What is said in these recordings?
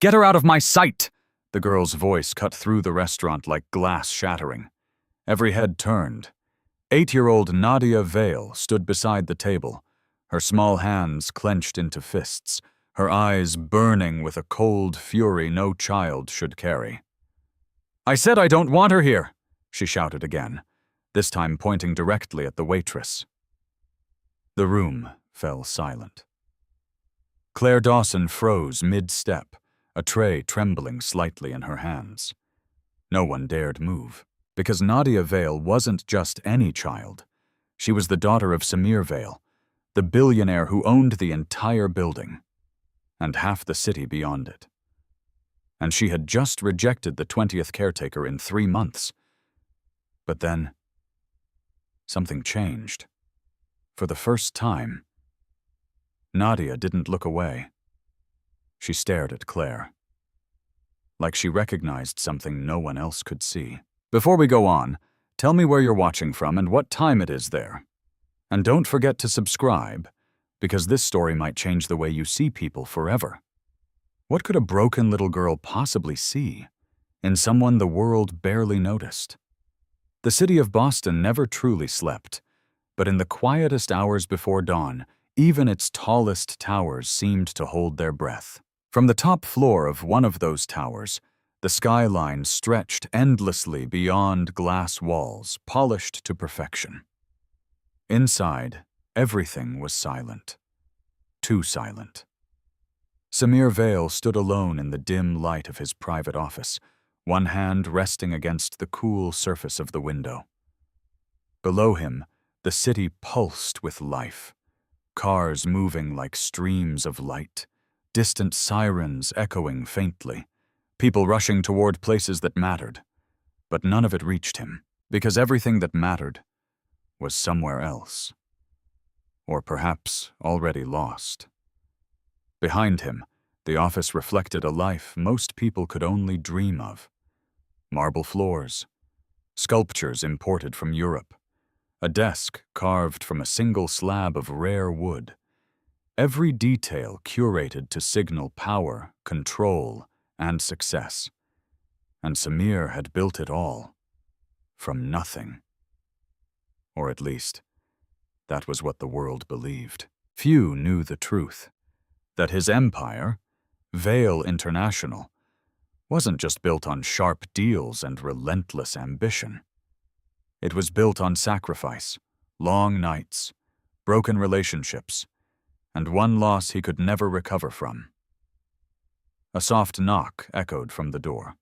Get her out of my sight! The girl's voice cut through the restaurant like glass shattering. Every head turned. 8-year-old Nadia Vale stood beside the table, her small hands clenched into fists, her eyes burning with a cold fury no child should carry. "I said I don't want her here," she shouted again, this time pointing directly at the waitress. The room fell silent. Claire Dawson froze mid-step, a tray trembling slightly in her hands. No one dared move, because Nadia Vale wasn't just any child. She was the daughter of Samir Vale, the billionaire who owned the entire building, and half the city beyond it. And she had just rejected the 20th caretaker in 3 months. But then, something changed. For the first time, Nadia didn't look away. She stared at Claire, like she recognized something no one else could see. Before we go on, tell me where you're watching from and what time it is there. And don't forget to subscribe, because this story might change the way you see people forever. What could a broken little girl possibly see in someone the world barely noticed? The city of Boston never truly slept, but in the quietest hours before dawn, even its tallest towers seemed to hold their breath. From the top floor of one of those towers, the skyline stretched endlessly beyond glass walls, polished to perfection. Inside, everything was silent. Too silent. Samir Vale stood alone in the dim light of his private office, one hand resting against the cool surface of the window. Below him, the city pulsed with life, cars moving like streams of light, distant sirens echoing faintly, people rushing toward places that mattered. But none of it reached him, because everything that mattered was somewhere else. Or perhaps already lost. Behind him, the office reflected a life most people could only dream of. Marble floors, sculptures imported from Europe, a desk carved from a single slab of rare wood. Every detail curated to signal power, control, and success. And Samir had built it all from nothing. Or at least, that was what the world believed. Few knew the truth, that his empire, Vale International, wasn't just built on sharp deals and relentless ambition. It was built on sacrifice, long nights, broken relationships, and one loss he could never recover from. A soft knock echoed from the door.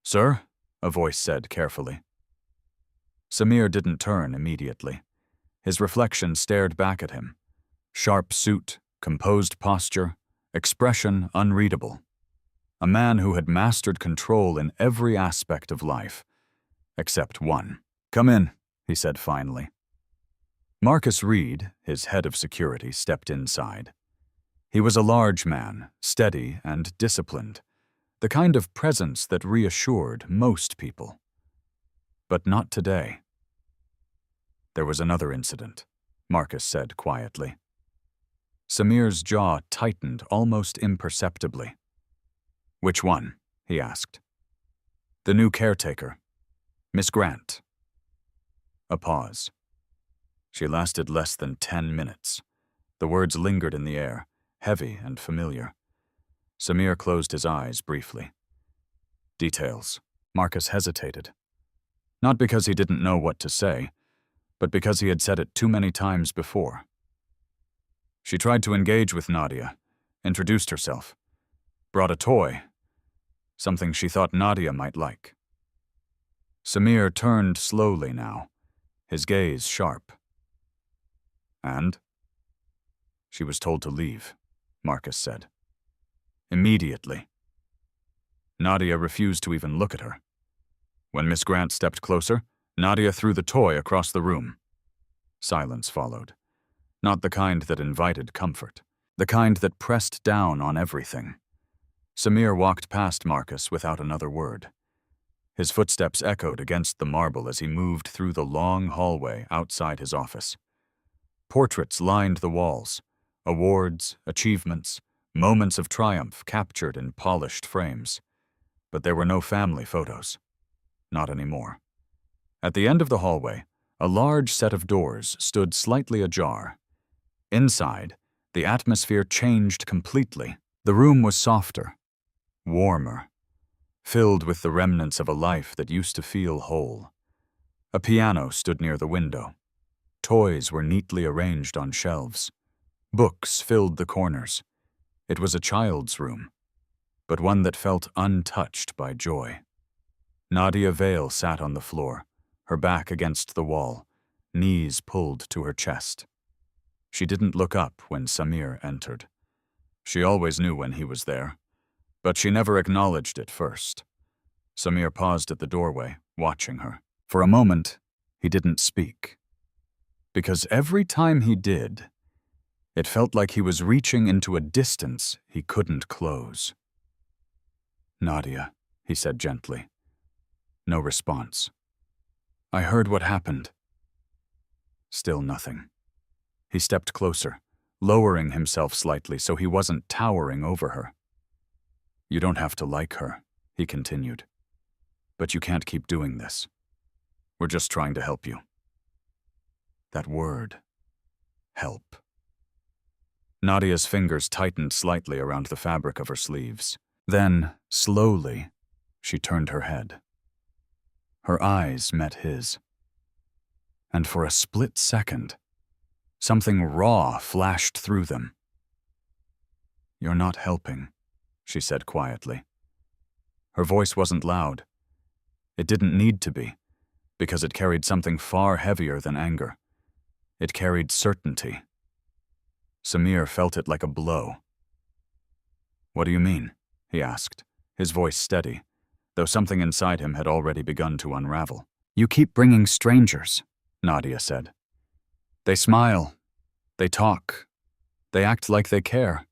"Sir?" a voice said carefully. Samir didn't turn immediately. His reflection stared back at him. Sharp suit, composed posture, expression unreadable. A man who had mastered control in every aspect of life, except one. "Come in," he said finally. Marcus Reed, his head of security, stepped inside. He was a large man, steady and disciplined, the kind of presence that reassured most people. But not today. "There was another incident," Marcus said quietly. Samir's jaw tightened almost imperceptibly. "Which one?" he asked. "The new caretaker, Miss Grant." A pause. She lasted less than 10 minutes. The words lingered in the air, heavy and familiar. Samir closed his eyes briefly. "Details." Marcus hesitated. Not because he didn't know what to say, but because he had said it too many times before. "She tried to engage with Nadia, introduced herself, brought a toy, something she thought Nadia might like." Samir turned slowly now, his gaze sharp. "And?" "She was told to leave," Marcus said. "Immediately." Nadia refused to even look at her. When Miss Grant stepped closer, Nadia threw the toy across the room. Silence followed. Not the kind that invited comfort, the kind that pressed down on everything. Samir walked past Marcus without another word. His footsteps echoed against the marble as he moved through the long hallway outside his office. Portraits lined the walls, awards, achievements, moments of triumph captured in polished frames. But there were no family photos. Not anymore. At the end of the hallway, a large set of doors stood slightly ajar. Inside, the atmosphere changed completely. The room was softer, warmer, filled with the remnants of a life that used to feel whole. A piano stood near the window. Toys were neatly arranged on shelves. Books filled the corners. It was a child's room, but one that felt untouched by joy. Nadia Vale sat on the floor, her back against the wall, knees pulled to her chest. She didn't look up when Samir entered. She always knew when he was there, but she never acknowledged it first. Samir paused at the doorway, watching her. For a moment, he didn't speak. Because every time he did, it felt like he was reaching into a distance he couldn't close. "Nadia," he said gently. No response. "I heard what happened." Still nothing. He stepped closer, lowering himself slightly so he wasn't towering over her. "You don't have to like her," he continued. "But you can't keep doing this. We're just trying to help you." That word. Help. Nadia's fingers tightened slightly around the fabric of her sleeves. Then, slowly, she turned her head. Her eyes met his. And for a split second, something raw flashed through them. "You're not helping," she said quietly. Her voice wasn't loud. It didn't need to be, because it carried something far heavier than anger. It carried certainty. Samir felt it like a blow. "What do you mean?" he asked, his voice steady, though something inside him had already begun to unravel. "You keep bringing strangers," Nadia said. "They smile. They talk. They act like they care."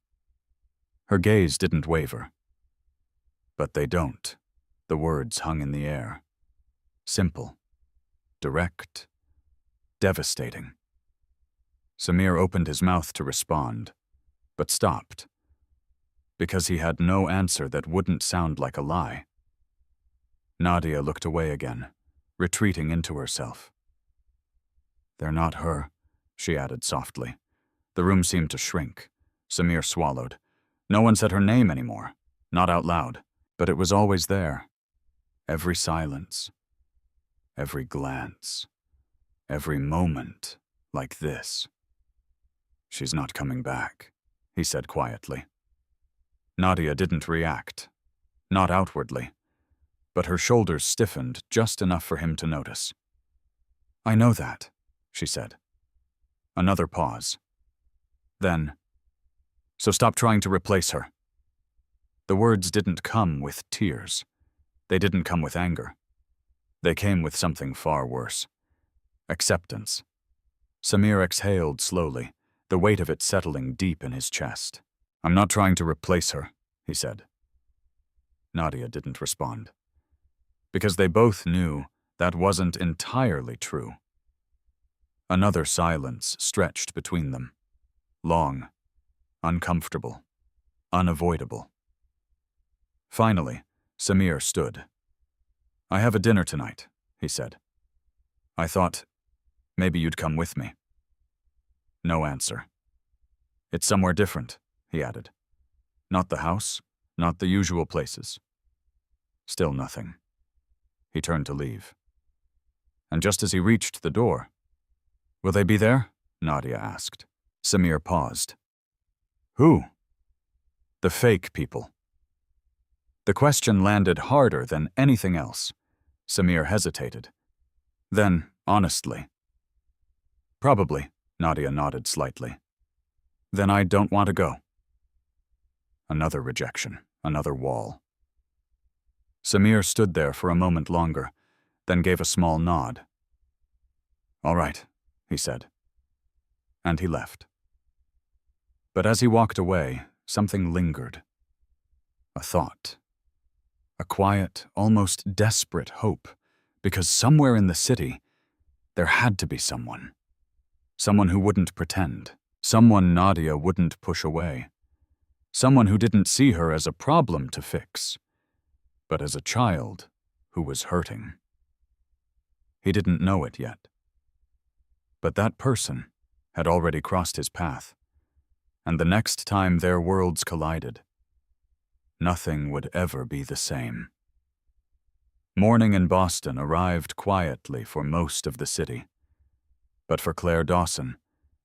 Her gaze didn't waver. "But they don't." The words hung in the air. Simple. Direct. Devastating. Samir opened his mouth to respond, but stopped, because he had no answer that wouldn't sound like a lie. Nadia looked away again, retreating into herself. "They're not her," she added softly. The room seemed to shrink. Samir swallowed. No one said her name anymore, not out loud, but it was always there. Every silence, every glance, every moment like this. "She's not coming back," he said quietly. Nadia didn't react, not outwardly, but her shoulders stiffened just enough for him to notice. "I know that," she said. Another pause. Then, "So stop trying to replace her." The words didn't come with tears. They didn't come with anger. They came with something far worse. Acceptance. Samir exhaled slowly, the weight of it settling deep in his chest. "I'm not trying to replace her," he said. Nadia didn't respond, because they both knew that wasn't entirely true. Another silence stretched between them. Long, uncomfortable, unavoidable. Finally, Samir stood. "I have a dinner tonight," he said. "I thought maybe you'd come with me." No answer. "It's somewhere different," he added. "Not the house, not the usual places." Still nothing. He turned to leave. And just as he reached the door, "Will they be there?" Nadia asked. Samir paused. "Who?" "The fake people." The question landed harder than anything else. Samir hesitated. Then, honestly. "Probably," Nadia nodded slightly. "Then I don't want to go." Another rejection, another wall. Samir stood there for a moment longer, then gave a small nod. "All right," he said. And he left. But as he walked away, something lingered. A thought. A quiet, almost desperate hope, because somewhere in the city, there had to be someone. Someone who wouldn't pretend. Someone Nadia wouldn't push away. Someone who didn't see her as a problem to fix, but as a child who was hurting. He didn't know it yet. But that person had already crossed his path, and the next time their worlds collided, nothing would ever be the same. Morning in Boston arrived quietly for most of the city, but for Claire Dawson,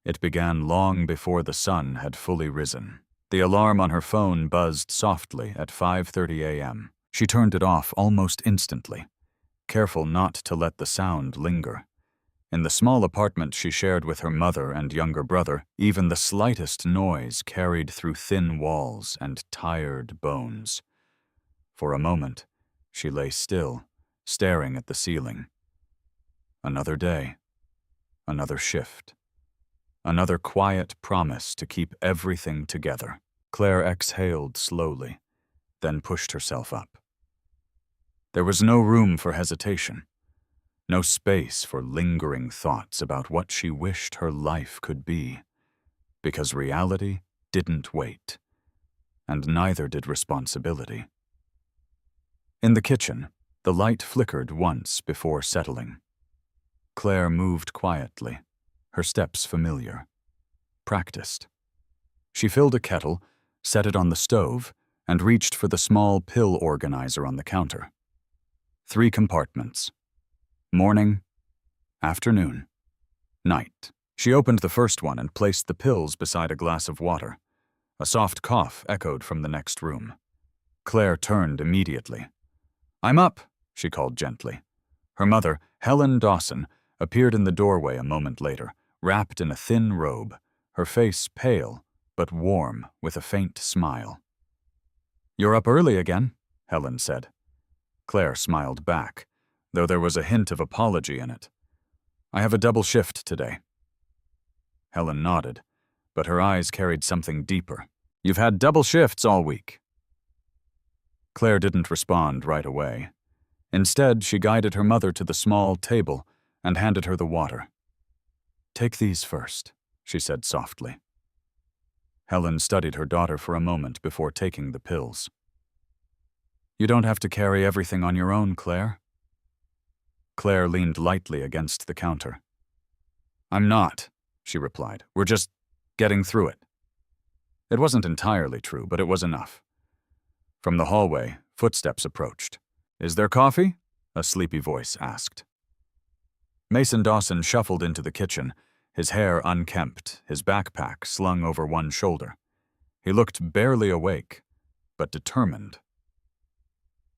it began long before the sun had fully risen. The alarm on her phone buzzed softly at 5:30 a.m. She turned it off almost instantly, careful not to let the sound linger. In the small apartment she shared with her mother and younger brother, even the slightest noise carried through thin walls and tired bones. For a moment, she lay still, staring at the ceiling. Another day, another shift, another quiet promise to keep everything together. Claire exhaled slowly, then pushed herself up. There was no room for hesitation, no space for lingering thoughts about what she wished her life could be, because reality didn't wait, and neither did responsibility. In the kitchen, the light flickered once before settling. Claire moved quietly, her steps familiar, practiced. She filled a kettle, set it on the stove, and reached for the small pill organizer on the counter. 3 compartments. Morning, afternoon, night. She opened the first one and placed the pills beside a glass of water. A soft cough echoed from the next room. Claire turned immediately. "I'm up," she called gently. Her mother, Helen Dawson, appeared in the doorway a moment later, wrapped in a thin robe, her face pale but warm with a faint smile. "You're up early again," Helen said. Claire smiled back, though there was a hint of apology in it. "I have a double shift today." Helen nodded, but her eyes carried something deeper. "You've had double shifts all week." Claire didn't respond right away. Instead, she guided her mother to the small table and handed her the water. "Take these first," she said softly. Helen studied her daughter for a moment before taking the pills. "You don't have to carry everything on your own, Claire." Claire leaned lightly against the counter. "I'm not," she replied. "We're just getting through it." It wasn't entirely true, but it was enough. From the hallway, footsteps approached. "Is there coffee?" a sleepy voice asked. Mason Dawson shuffled into the kitchen, his hair unkempt, his backpack slung over one shoulder. He looked barely awake, but determined.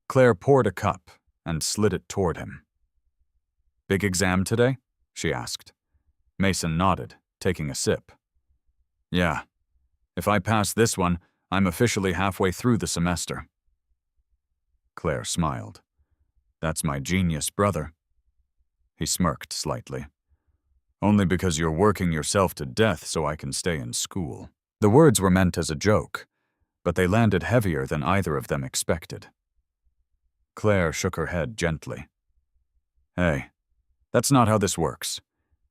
Claire poured a cup and slid it toward him. "Big exam today?" she asked. Mason nodded, taking a sip. "Yeah. If I pass this one, I'm officially halfway through the semester." Claire smiled. "That's my genius brother." He smirked slightly. "Only because you're working yourself to death so I can stay in school." The words were meant as a joke, but they landed heavier than either of them expected. Claire shook her head gently. "Hey, that's not how this works.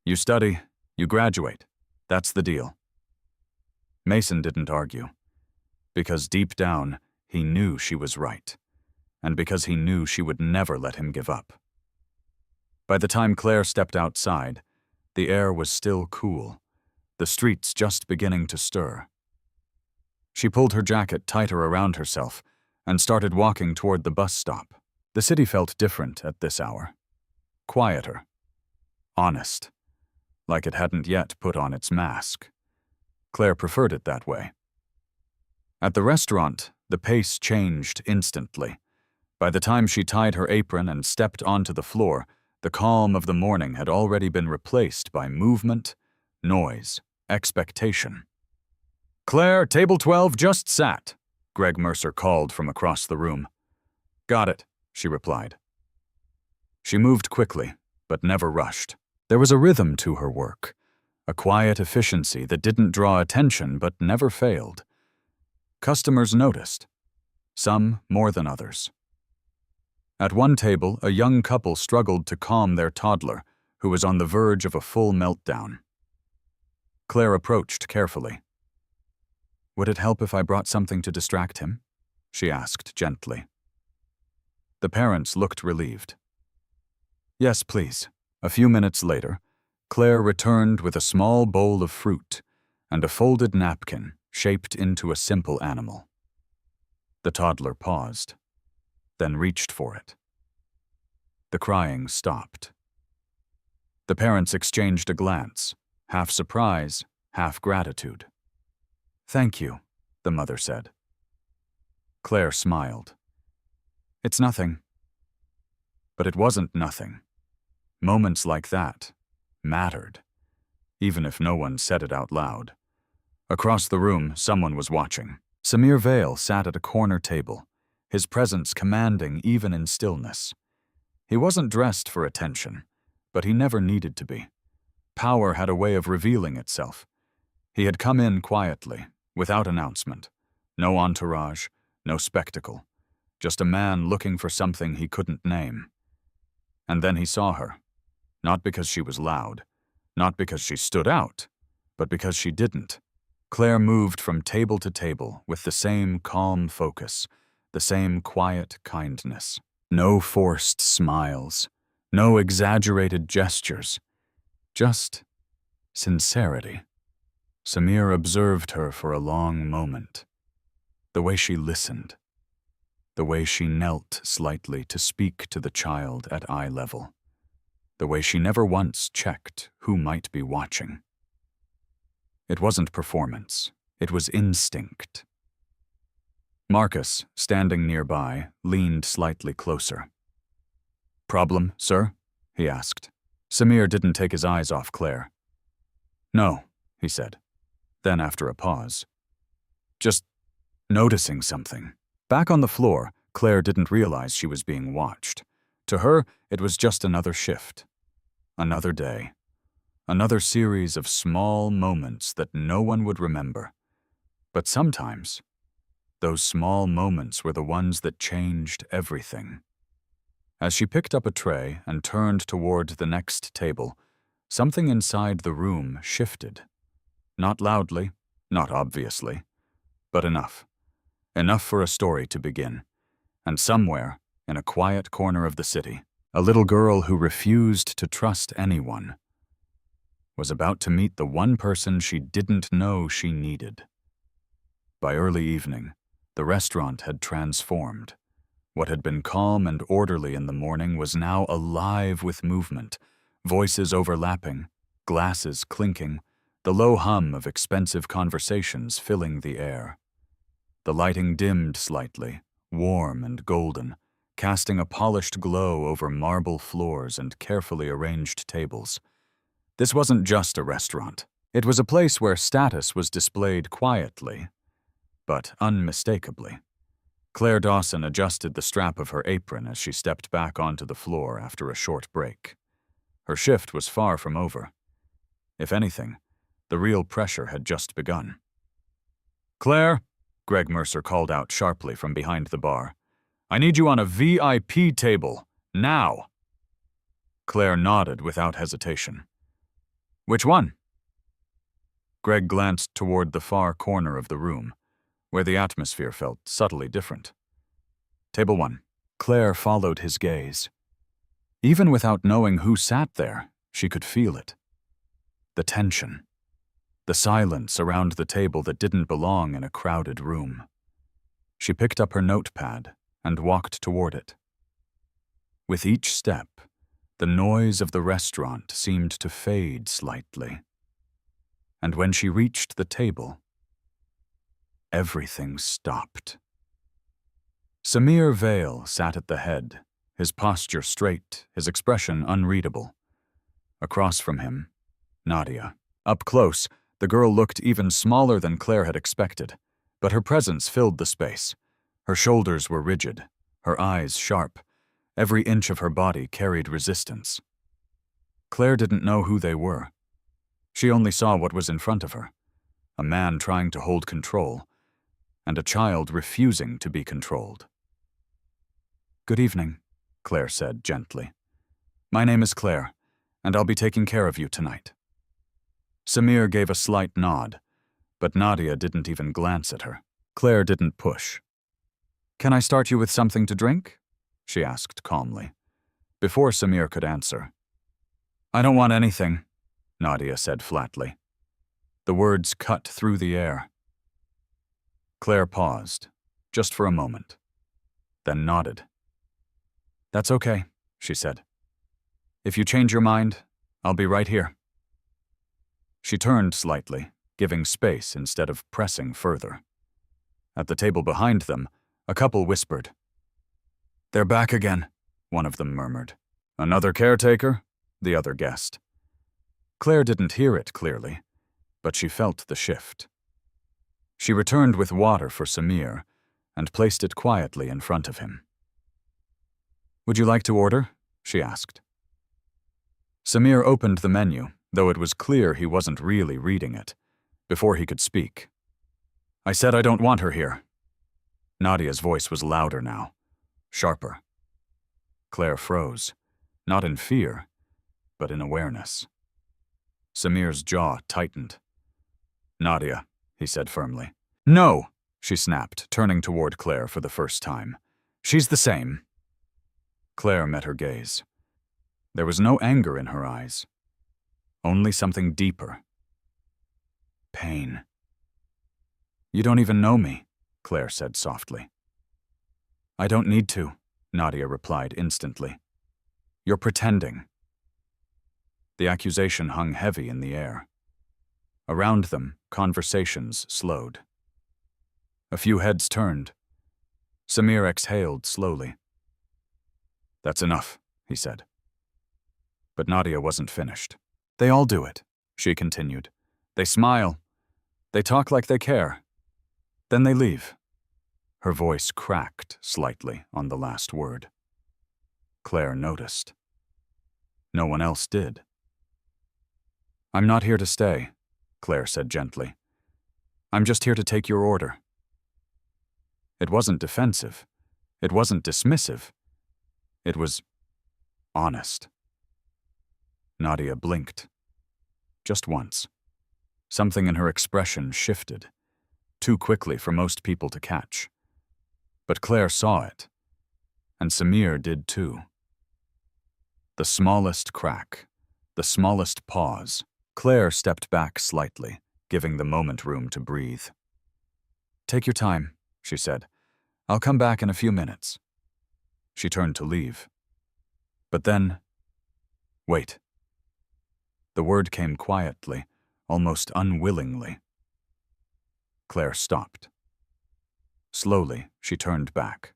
You study, you graduate. That's the deal." Mason didn't argue, because deep down, he knew she was right, and because he knew she would never let him give up. By the time Claire stepped outside, the air was still cool, the streets just beginning to stir. She pulled her jacket tighter around herself and started walking toward the bus stop. The city felt different at this hour. Quieter. Honest. Like it hadn't yet put on its mask. Claire preferred it that way. At the restaurant, the pace changed instantly. By the time she tied her apron and stepped onto the floor, the calm of the morning had already been replaced by movement, noise, expectation. "Claire, table 12 just sat," Greg Mercer called from across the room. "Got it," she replied. She moved quickly, but never rushed. There was a rhythm to her work, a quiet efficiency that didn't draw attention but never failed. Customers noticed, some more than others. At one table, a young couple struggled to calm their toddler, who was on the verge of a full meltdown. Claire approached carefully. Would it help if I brought something to distract him? She asked gently. The parents looked relieved. Yes, please. A few minutes later, Claire returned with a small bowl of fruit and a folded napkin shaped into a simple animal. The toddler paused, then reached for it. The crying stopped. The parents exchanged a glance, half surprise, half gratitude. Thank you, the mother said. Claire smiled. It's nothing. But it wasn't nothing. Moments like that mattered, even if no one said it out loud. Across the room, someone was watching. Samir Vale sat at a corner table, his presence commanding even in stillness. He wasn't dressed for attention, but he never needed to be. Power had a way of revealing itself. He had come in quietly, without announcement. No entourage, no spectacle. Just a man looking for something he couldn't name. And then he saw her. Not because she was loud, not because she stood out, but because she didn't. Claire moved from table to table with the same calm focus, the same quiet kindness. No forced smiles, no exaggerated gestures, just sincerity. Samir observed her for a long moment. The way she listened, the way she knelt slightly to speak to the child at eye level, the way she never once checked who might be watching. It wasn't performance, it was instinct. Marcus, standing nearby, leaned slightly closer. Problem, sir? He asked. Samir didn't take his eyes off Claire. No, he said. Then after a pause, just noticing something. Back on the floor, Claire didn't realize she was being watched. To her, it was just another shift. Another day. Another series of small moments that no one would remember. But sometimes, those small moments were the ones that changed everything. As she picked up a tray and turned toward the next table, something inside the room shifted. Not loudly, not obviously, but enough. Enough for a story to begin. And somewhere, in a quiet corner of the city, a little girl who refused to trust anyone was about to meet the one person she didn't know she needed. By early evening, the restaurant had transformed. What had been calm and orderly in the morning was now alive with movement, voices overlapping, glasses clinking, the low hum of expensive conversations filling the air. The lighting dimmed slightly, warm and golden, casting a polished glow over marble floors and carefully arranged tables. This wasn't just a restaurant. It was a place where status was displayed quietly, but unmistakably. Claire Dawson adjusted the strap of her apron as she stepped back onto the floor after a short break. Her shift was far from over. If anything, the real pressure had just begun. Claire, Greg Mercer called out sharply from behind the bar. I need you on a VIP table, now. Claire nodded without hesitation. Which one? Greg glanced toward the far corner of the room, where the atmosphere felt subtly different. Table 1. Claire followed his gaze. Even without knowing who sat there, she could feel it. The tension. The silence around the table that didn't belong in a crowded room. She picked up her notepad and walked toward it. With each step, the noise of the restaurant seemed to fade slightly. And when she reached the table, everything stopped. Samir Vale sat at the head, his posture straight, his expression unreadable. Across from him, Nadia. Up close, the girl looked even smaller than Claire had expected, but her presence filled the space. Her shoulders were rigid, her eyes sharp. Every inch of her body carried resistance. Claire didn't know who they were. She only saw what was in front of her, a man trying to hold control, and a child refusing to be controlled. Good evening, Claire said gently. My name is Claire, and I'll be taking care of you tonight. Samir gave a slight nod, But Nadia didn't even glance at her. Claire didn't push. "Can I start you with something to drink?" she asked calmly, before Samir could answer. "I don't want anything," Nadia said flatly. The words cut through the air. Claire paused, just for a moment, then nodded. "That's okay," she said. "If you change your mind, I'll be right here." She turned slightly, giving space instead of pressing further. At the table behind them, a couple whispered. "They're back again," one of them murmured. "Another caretaker?" the other guessed. Claire didn't hear it clearly, but she felt the shift. She returned with water for Samir and placed it quietly in front of him. "Would you like to order?" she asked. Samir opened the menu, though it was clear he wasn't really reading it, before he could speak. "I said I don't want her here." Nadia's voice was louder now, sharper. Claire froze, not in fear, but in awareness. Samir's jaw tightened. "Nadia," he said firmly. "No," she snapped, turning toward Claire for the first time. "She's the same." Claire met her gaze. There was no anger in her eyes, only something deeper. Pain. "You don't even know me," Claire said softly. "I don't need to," Nadia replied instantly. "You're pretending." The accusation hung heavy in the air. Around them, conversations slowed. A few heads turned. Samir exhaled slowly. "That's enough," he said. But Nadia wasn't finished. "They all do it," she continued. "They smile. They talk like they care. Then they leave." Her voice cracked slightly on the last word. Claire noticed. No one else did. "I'm not here to stay," Claire said gently. "I'm just here to take your order." It wasn't defensive. It wasn't dismissive. It was honest. Nadia blinked. Just once. Something in her expression shifted, too quickly for most people to catch. But Claire saw it, and Samir did too. The smallest crack, the smallest pause. Claire stepped back slightly, giving the moment room to breathe. "Take your time," she said. "I'll come back in a few minutes." She turned to leave. But then, "Wait." The word came quietly, almost unwillingly. Claire stopped. Slowly, she turned back.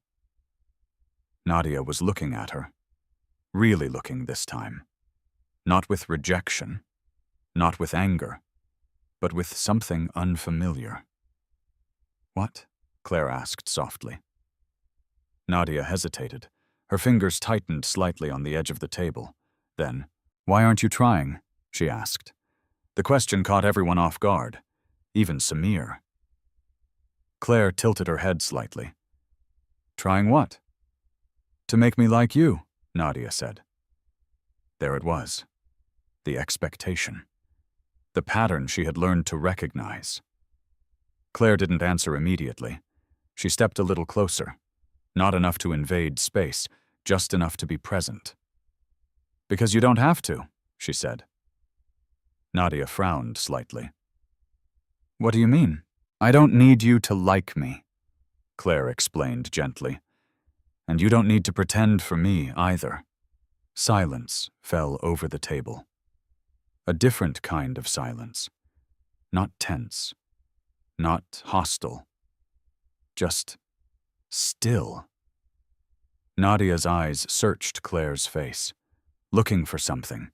Nadia was looking at her, really looking this time. Not with rejection, not with anger, but with something unfamiliar. "What?" Claire asked softly. Nadia hesitated. Her fingers tightened slightly on the edge of the table. Then, "Why aren't you trying?" she asked. The question caught everyone off guard, even Samir. Claire tilted her head slightly. "Trying what?" "To make me like you," Nadia said. There it was. The expectation. The pattern she had learned to recognize. Claire didn't answer immediately. She stepped a little closer. Not enough to invade space, just enough to be present. "Because you don't have to," she said. Nadia frowned slightly. "What do you mean?" "I don't need you to like me," Claire explained gently. "And you don't need to pretend for me either." Silence fell over the table. A different kind of silence. Not tense. Not hostile. Just still. Nadia's eyes searched Claire's face, looking for something.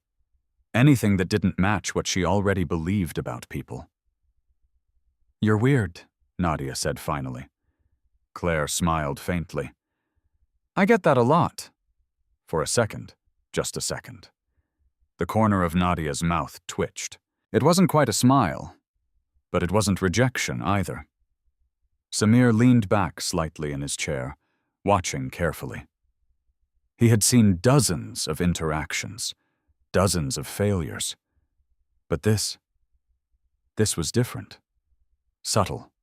Anything that didn't match what she already believed about people. "You're weird," Nadia said finally. Claire smiled faintly. "I get that a lot." For a second, just a second. The corner of Nadia's mouth twitched. It wasn't quite a smile, but it wasn't rejection either. Samir leaned back slightly in his chair, watching carefully. He had seen dozens of interactions, dozens of failures. But this was different. Subtle.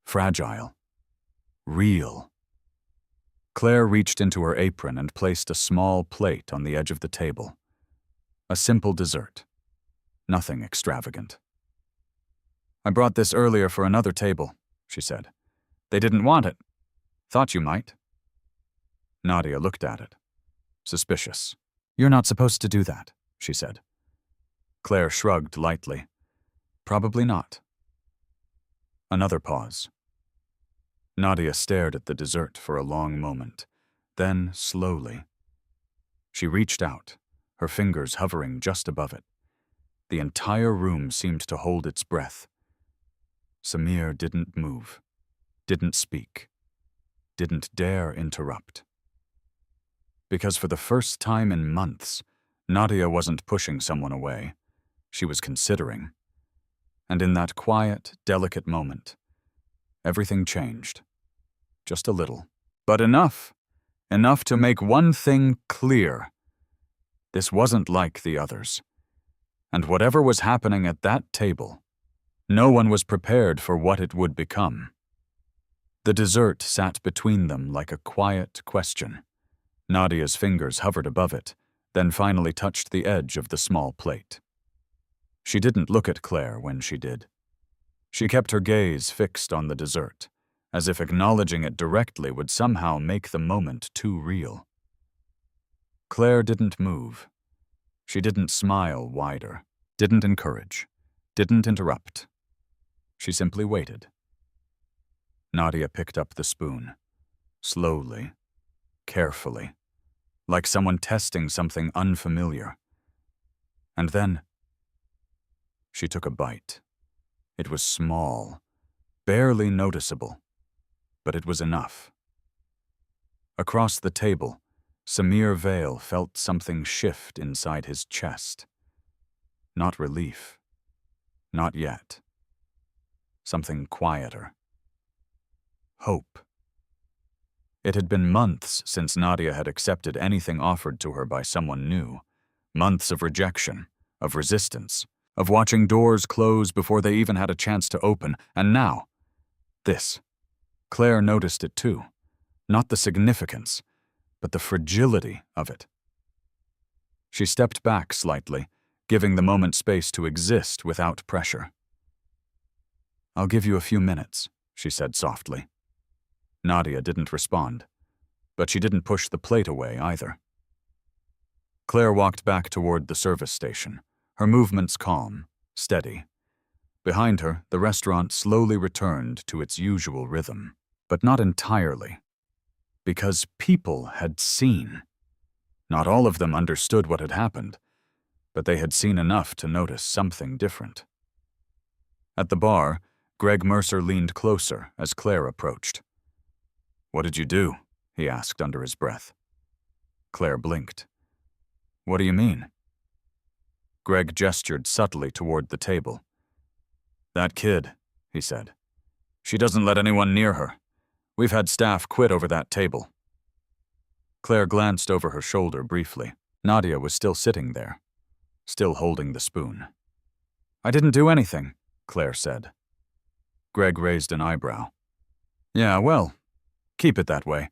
Fragile. Real. Claire reached into her apron and placed a small plate on the edge of the table. A simple dessert. Nothing extravagant. "I brought this earlier for another table," she said. "They didn't want it. Thought you might." Nadia looked at it. Suspicious. "You're not supposed to do that," she said. Claire shrugged lightly. "Probably not." Another pause. Nadia stared at the dessert for a long moment. Then, slowly, she reached out, her fingers hovering just above it. The entire room seemed to hold its breath. Samir didn't move, didn't speak, didn't dare interrupt. Because for the first time in months, Nadia wasn't pushing someone away. She was considering. And in that quiet, delicate moment, everything changed. Just a little. But enough. Enough to make one thing clear. This wasn't like the others. And whatever was happening at that table, no one was prepared for what it would become. The dessert sat between them like a quiet question. Nadia's fingers hovered above it, then finally touched the edge of the small plate. She didn't look at Claire when she did. She kept her gaze fixed on the dessert, as if acknowledging it directly would somehow make the moment too real. Claire didn't move. She didn't smile wider, didn't encourage, didn't interrupt. She simply waited. Nadia picked up the spoon, slowly, carefully, like someone testing something unfamiliar. And then she took a bite. It was small, barely noticeable, but it was enough. Across the table, Samir Vale felt something shift inside his chest. Not relief. Not yet. Something quieter. Hope. It had been months since Nadia had accepted anything offered to her by someone new. Months of rejection, of resistance, of watching doors close before they even had a chance to open, and now, this. Claire noticed it too. Not the significance, but the fragility of it. She stepped back slightly, giving the moment space to exist without pressure. "I'll give you a few minutes," she said softly. Nadia didn't respond, but she didn't push the plate away either. Claire walked back toward the service station, her movements calm, steady. Behind her, the restaurant slowly returned to its usual rhythm, but not entirely. Because people had seen. Not all of them understood what had happened, but they had seen enough to notice something different. At the bar, Greg Mercer leaned closer as Claire approached. "What did you do?" he asked under his breath. Claire blinked. "What do you mean?" Greg gestured subtly toward the table. "That kid," he said. "She doesn't let anyone near her. We've had staff quit over that table." Claire glanced over her shoulder briefly. Nadia was still sitting there, still holding the spoon. "I didn't do anything," Claire said. Greg raised an eyebrow. "Yeah, well, keep it that way.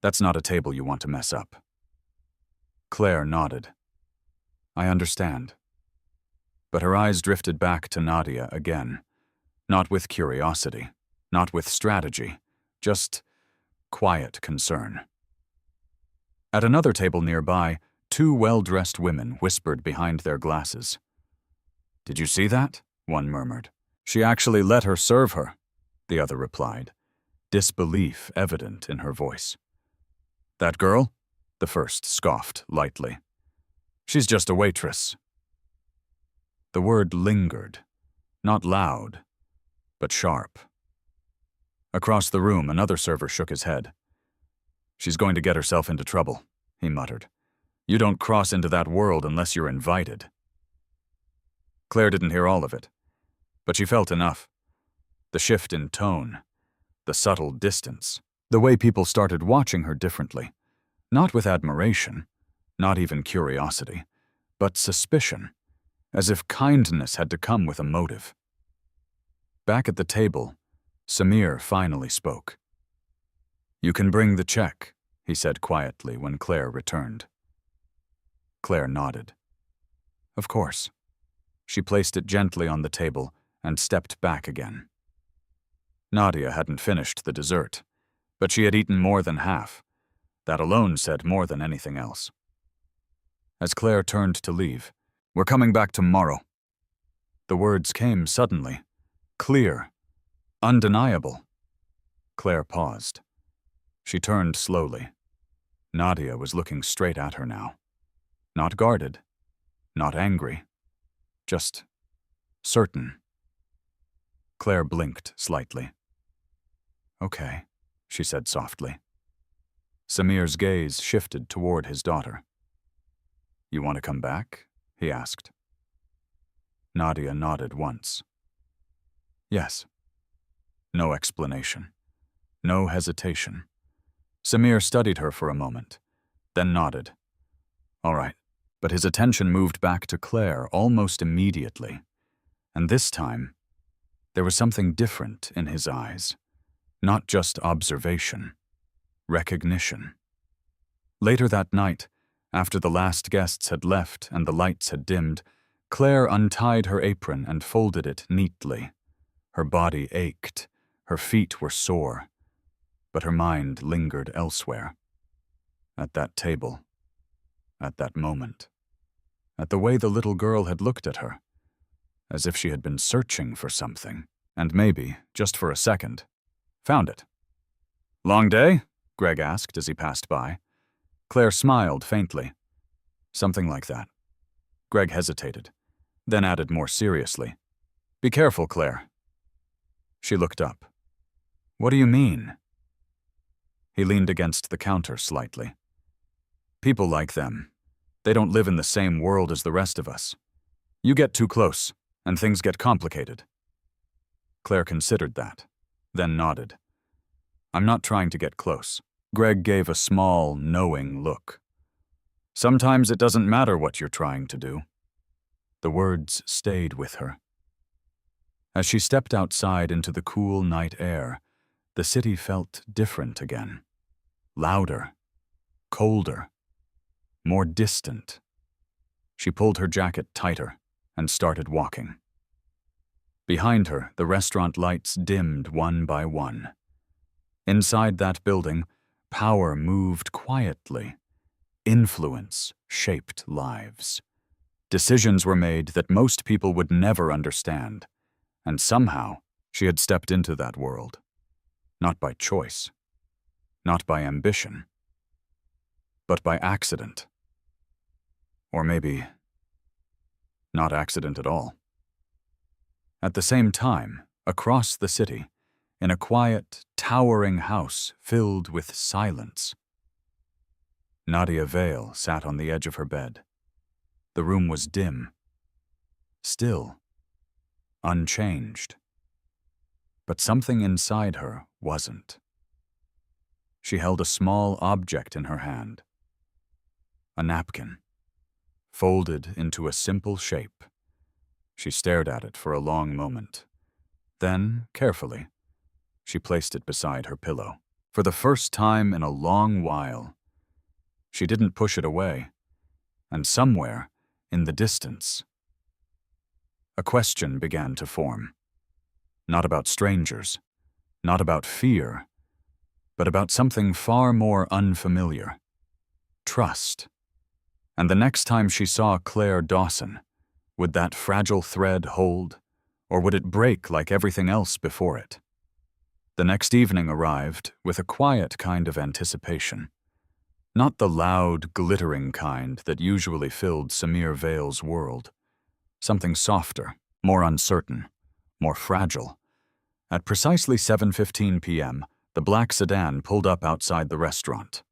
That's not a table you want to mess up." Claire nodded. "I understand." But her eyes drifted back to Nadia again, not with curiosity, not with strategy, just quiet concern. At another table nearby, two well-dressed women whispered behind their glasses. "Did you see that?" one murmured. "She actually let her serve her," the other replied, disbelief evident in her voice. "That girl?" the first scoffed lightly. "She's just a waitress." The word lingered, not loud, but sharp. Across the room, another server shook his head. "She's going to get herself into trouble," he muttered. "You don't cross into that world unless you're invited." Claire didn't hear all of it, but she felt enough. The shift in tone, the subtle distance, the way people started watching her differently, not with admiration, not even curiosity, but suspicion, as if kindness had to come with a motive. Back at the table, Samir finally spoke. "You can bring the check," he said quietly when Claire returned. Claire nodded. Of course. She placed it gently on the table and stepped back again. Nadia hadn't finished the dessert, but she had eaten more than half. That alone said more than anything else. As Claire turned to leave, "We're coming back tomorrow." The words came suddenly, clear, undeniable. Claire paused. She turned slowly. Nadia was looking straight at her now. Not guarded, not angry, just certain. Claire blinked slightly. "Okay," she said softly. Samir's gaze shifted toward his daughter. "You want to come back?" he asked. Nadia nodded once. "Yes." No explanation. No hesitation. Samir studied her for a moment, then nodded. "All right." But his attention moved back to Claire almost immediately. And this time, there was something different in his eyes. Not just observation. Recognition. Later that night, after the last guests had left and the lights had dimmed, Claire untied her apron and folded it neatly. Her body ached, her feet were sore, but her mind lingered elsewhere. At that table, at that moment, at the way the little girl had looked at her, as if she had been searching for something, and maybe, just for a second, found it. "Long day?" Greg asked as he passed by. Claire smiled faintly. "Something like that." Greg hesitated, then added more seriously, "Be careful, Claire." She looked up. "What do you mean?" He leaned against the counter slightly. "People like them. They don't live in the same world as the rest of us. You get too close, and things get complicated." Claire considered that, then nodded. "I'm not trying to get close." Greg gave a small, knowing look. "Sometimes it doesn't matter what you're trying to do." The words stayed with her. As she stepped outside into the cool night air, the city felt different again. Louder, colder, more distant. She pulled her jacket tighter and started walking. Behind her, the restaurant lights dimmed one by one. Inside that building, power moved quietly. Influence shaped lives. Decisions were made that most people would never understand, and somehow she had stepped into that world. Not by choice, not by ambition, but by accident. Or maybe not accident at all. At the same time, across the city, in a quiet, towering house filled with silence, Nadia Vale sat on the edge of her bed. The room was dim, still, unchanged. But something inside her wasn't. She held a small object in her hand. A napkin, folded into a simple shape. She stared at it for a long moment. Then, carefully, she placed it beside her pillow. For the first time in a long while, she didn't push it away, and somewhere, in the distance, a question began to form. Not about strangers, not about fear, but about something far more unfamiliar. Trust. And the next time she saw Claire Dawson, would that fragile thread hold, or would it break like everything else before it? The next evening arrived with a quiet kind of anticipation. Not the loud, glittering kind that usually filled Samir Vale's world. Something softer, more uncertain, more fragile. At precisely 7:15 p.m., the black sedan pulled up outside the restaurant.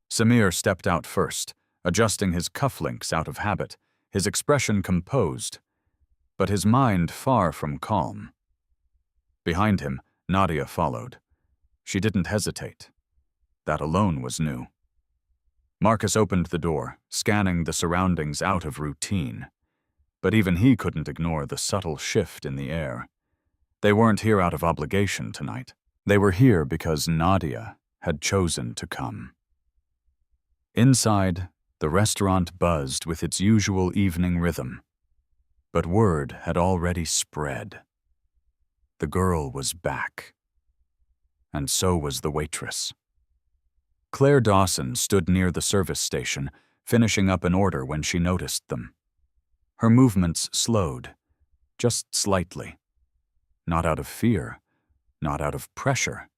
Samir stepped out first, adjusting his cufflinks out of habit, his expression composed, but his mind far from calm. Behind him, Nadia followed. She didn't hesitate. That alone was new. Marcus opened the door, scanning the surroundings out of routine. But even he couldn't ignore the subtle shift in the air. They weren't here out of obligation tonight. They were here because Nadia had chosen to come. Inside, the restaurant buzzed with its usual evening rhythm. But word had already spread. The girl was back. And so was the waitress. Claire Dawson stood near the service station, finishing up an order when she noticed them. Her movements slowed, just slightly. Not out of fear, not out of pressure,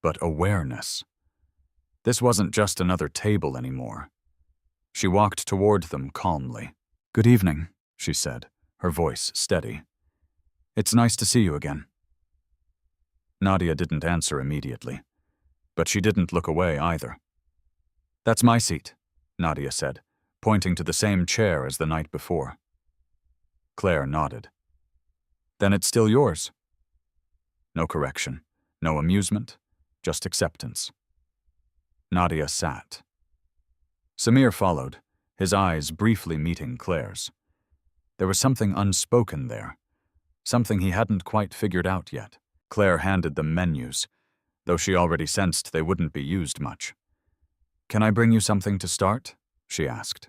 but awareness. This wasn't just another table anymore. She walked toward them calmly. "Good evening," she said, her voice steady. "It's nice to see you again." Nadia didn't answer immediately, but she didn't look away either. "That's my seat," Nadia said, pointing to the same chair as the night before. Claire nodded. "Then it's still yours." No correction, no amusement, just acceptance. Nadia sat. Samir followed, his eyes briefly meeting Claire's. There was something unspoken there, something he hadn't quite figured out yet. Claire handed them menus, though she already sensed they wouldn't be used much. "Can I bring you something to start?" she asked.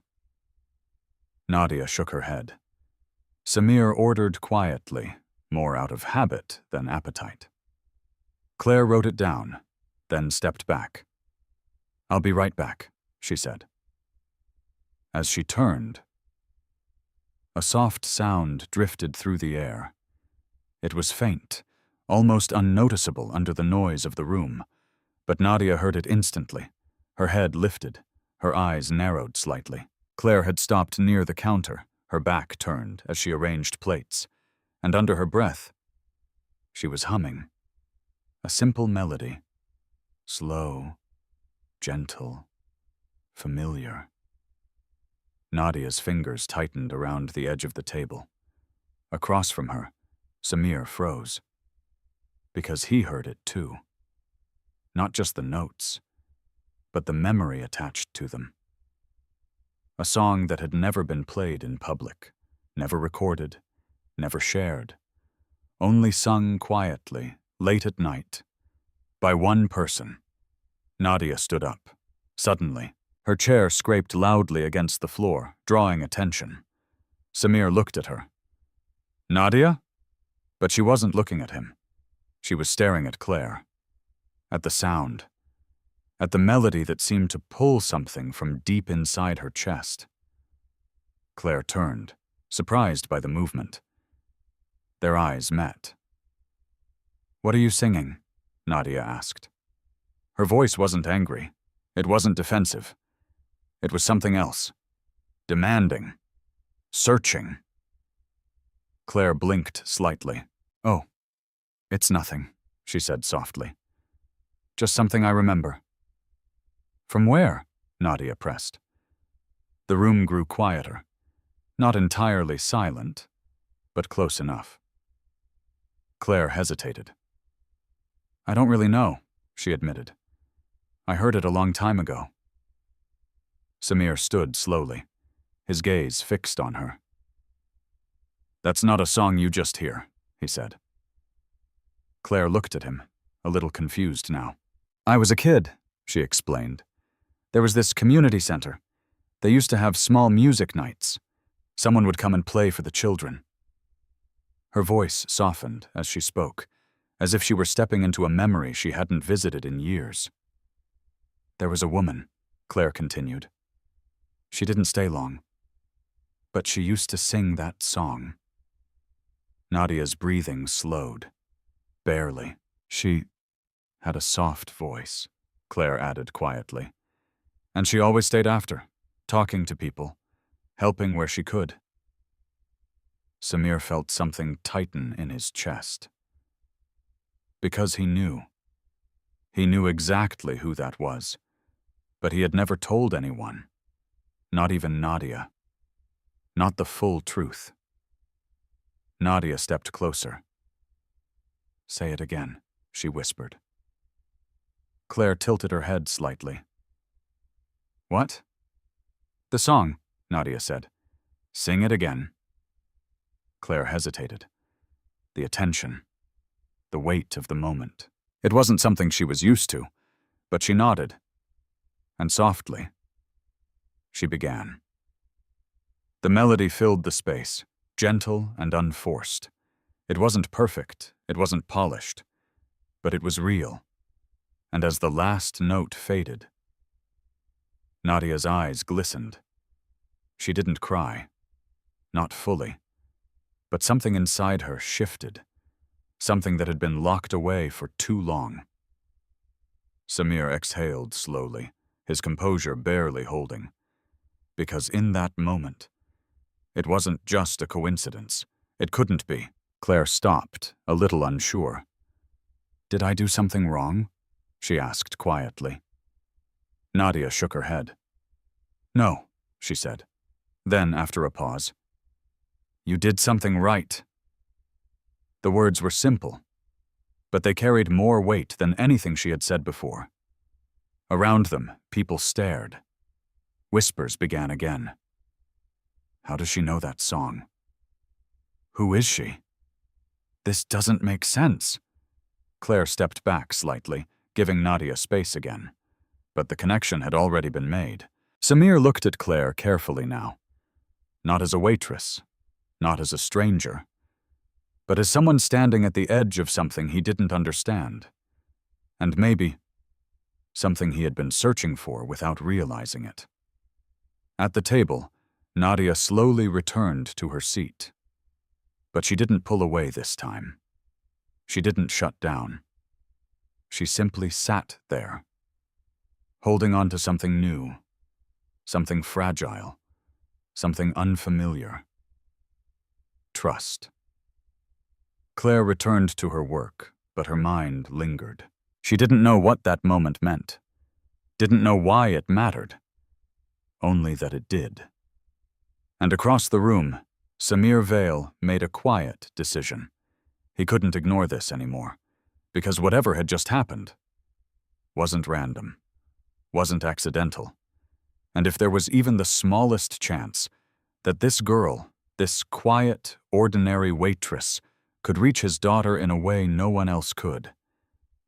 Nadia shook her head. Samir ordered quietly, more out of habit than appetite. Claire wrote it down, then stepped back. "I'll be right back," she said. As she turned, a soft sound drifted through the air. It was faint, almost unnoticeable under the noise of the room, but Nadia heard it instantly. Her head lifted, her eyes narrowed slightly. Claire had stopped near the counter, her back turned as she arranged plates, and under her breath, she was humming. A simple melody. Slow, gentle, familiar. Nadia's fingers tightened around the edge of the table. Across from her, Samir froze. Because he heard it too. Not just the notes, but the memory attached to them. A song that had never been played in public, never recorded, never shared, only sung quietly, late at night, by one person. Nadia stood up. Suddenly, her chair scraped loudly against the floor, drawing attention. Samir looked at her. "Nadia?" But she wasn't looking at him. She was staring at Claire. At the sound. At the melody that seemed to pull something from deep inside her chest. Claire turned, surprised by the movement. Their eyes met. "What are you singing?" Nadia asked. Her voice wasn't angry. It wasn't defensive. It was something else. Demanding. Searching. Claire blinked slightly. "Oh, it's nothing," she said softly. "Just something I remember." "From where?" Nadia pressed. The room grew quieter. Not entirely silent, but close enough. Claire hesitated. "I don't really know," she admitted. "I heard it a long time ago." Samir stood slowly, his gaze fixed on her. "That's not a song you just hear," he said. Claire looked at him, a little confused now. "I was a kid," she explained. "There was this community center. They used to have small music nights. Someone would come and play for the children." Her voice softened as she spoke, as if she were stepping into a memory she hadn't visited in years. "There was a woman," Claire continued. "She didn't stay long. But she used to sing that song." Nadia's breathing slowed. Barely. "She had a soft voice," Claire added quietly. "And she always stayed after, talking to people, helping where she could." Samir felt something tighten in his chest. Because he knew. He knew exactly who that was, but he had never told anyone. Not even Nadia. Not the full truth. Nadia stepped closer. "Say it again," she whispered. Claire tilted her head slightly. "What?" "The song," Nadia said. "Sing it again." Claire hesitated. The attention, the weight of the moment. It wasn't something she was used to, but she nodded, and softly, she began. The melody filled the space, gentle and unforced. It wasn't perfect, it wasn't polished, but it was real. And as the last note faded, Nadia's eyes glistened. She didn't cry, not fully, but something inside her shifted, something that had been locked away for too long. Samir exhaled slowly, his composure barely holding, because in that moment, it wasn't just a coincidence. It couldn't be. Claire stopped, a little unsure. "Did I do something wrong?" she asked quietly. Nadia shook her head. "No," she said. Then, after a pause, "You did something right." The words were simple, but they carried more weight than anything she had said before. Around them, people stared. Whispers began again. How does she know that song? Who is she? This doesn't make sense. Claire stepped back slightly, giving Nadia space again. But the connection had already been made. Samir looked at Claire carefully now. Not as a waitress, not as a stranger, but as someone standing at the edge of something he didn't understand. And maybe something he had been searching for without realizing it. At the table, Nadia slowly returned to her seat. But she didn't pull away this time. She didn't shut down. She simply sat there, holding on to something new, something fragile, something unfamiliar. Trust. Claire returned to her work, but her mind lingered. She didn't know what that moment meant, didn't know why it mattered, only that it did. And across the room, Samir Vale made a quiet decision. He couldn't ignore this anymore, because whatever had just happened wasn't random, wasn't accidental. And if there was even the smallest chance that this girl, this quiet, ordinary waitress, could reach his daughter in a way no one else could,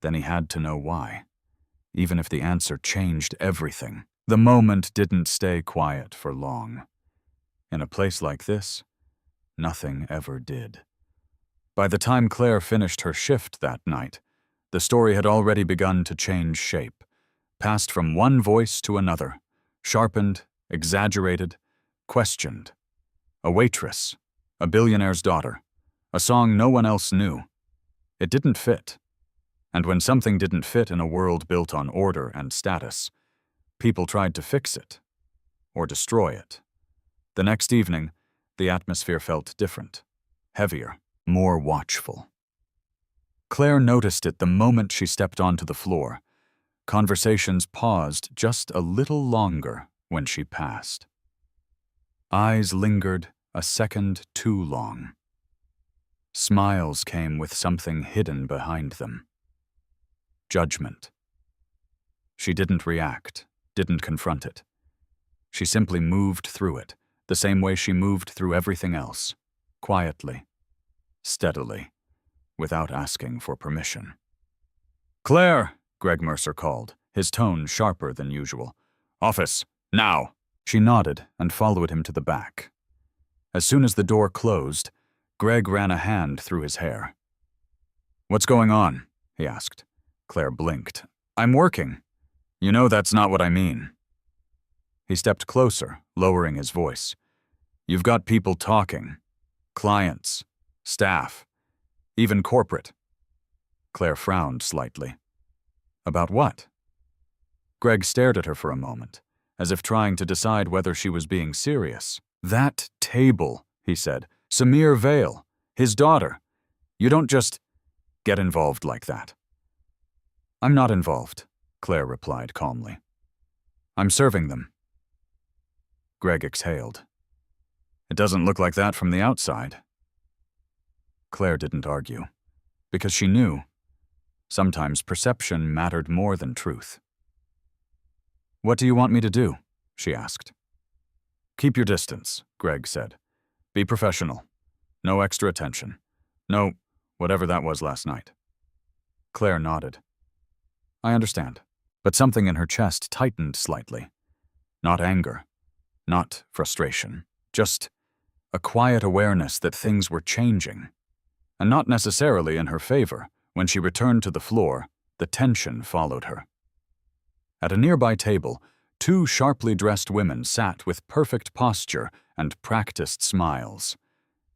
then he had to know why, even if the answer changed everything. The moment didn't stay quiet for long. In a place like this, nothing ever did. By the time Claire finished her shift that night, the story had already begun to change shape, passed from one voice to another, sharpened, exaggerated, questioned. A waitress, a billionaire's daughter, a song no one else knew. It didn't fit. And when something didn't fit in a world built on order and status, people tried to fix it, or destroy it. The next evening, the atmosphere felt different, heavier, more watchful. Claire noticed it the moment she stepped onto the floor. Conversations paused just a little longer when she passed. Eyes lingered a second too long. Smiles came with something hidden behind them. Judgment. She didn't react, didn't confront it. She simply moved through it, the same way she moved through everything else, quietly, steadily, without asking for permission. "Claire!" Greg Mercer called, his tone sharper than usual. "Office, now!" She nodded and followed him to the back. As soon as the door closed, Greg ran a hand through his hair. "What's going on?" he asked. Claire blinked. "I'm working. You know that's not what I mean." He stepped closer, lowering his voice. "You've got people talking. Clients, staff, even corporate." Claire frowned slightly. "About what?" Greg stared at her for a moment, as if trying to decide whether she was being serious. "That table," he said. "Samir Vale, his daughter. You don't just get involved like that." "I'm not involved," Claire replied calmly. "I'm serving them." Greg exhaled. "It doesn't look like that from the outside." Claire didn't argue, because she knew sometimes perception mattered more than truth. "What do you want me to do?" she asked. "Keep your distance," Greg said. "Be professional. No extra attention. No, whatever that was last night." Claire nodded. I understand. But something in her chest tightened slightly. Not anger. Not frustration. Just a quiet awareness that things were changing. And not necessarily in her favor. When she returned to the floor, the tension followed her. At a nearby table, two sharply dressed women sat with perfect posture and practiced smiles.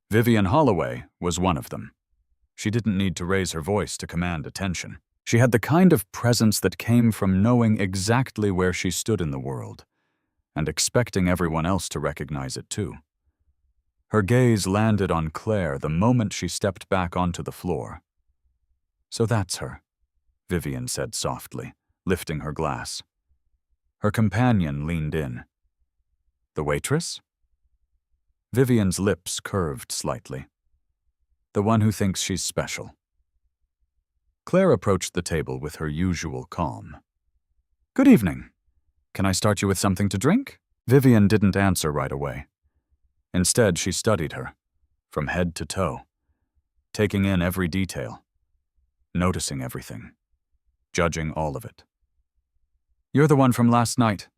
Vivian Holloway was one of them. She didn't need to raise her voice to command attention. She had the kind of presence that came from knowing exactly where she stood in the world, and expecting everyone else to recognize it too. Her gaze landed on Claire the moment she stepped back onto the floor. So that's her, Vivian said softly, lifting her glass. Her companion leaned in. The waitress? Vivian's lips curved slightly. The one who thinks she's special. Claire approached the table with her usual calm. Good evening. Can I start you with something to drink? Vivian didn't answer right away. Instead, she studied her, from head to toe, taking in every detail, noticing everything, judging all of it. You're the one from last night,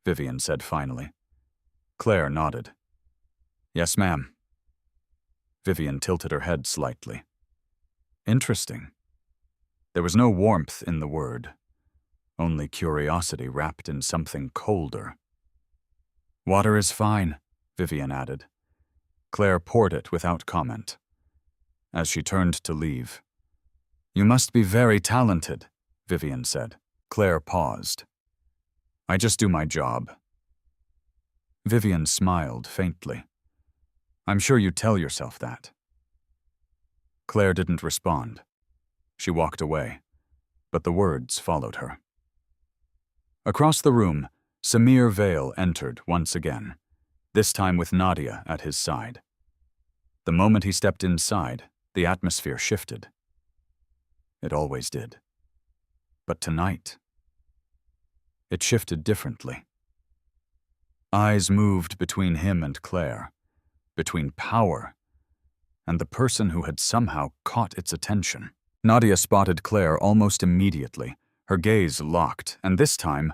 Vivian said finally. Claire nodded. Yes, ma'am. Vivian tilted her head slightly. Interesting. There was no warmth in the word, only curiosity wrapped in something colder. Water is fine, Vivian added. Claire poured it without comment. As she turned to leave, You must be very talented, Vivian said. Claire paused. I just do my job. Vivian smiled faintly. I'm sure you tell yourself that. Claire didn't respond. She walked away, but the words followed her. Across the room, Samir Vale entered once again, this time with Nadia at his side. The moment he stepped inside, the atmosphere shifted. It always did. But tonight, it shifted differently. Eyes moved between him and Claire, between power and the person who had somehow caught its attention. Nadia spotted Claire almost immediately, her gaze locked, and this time,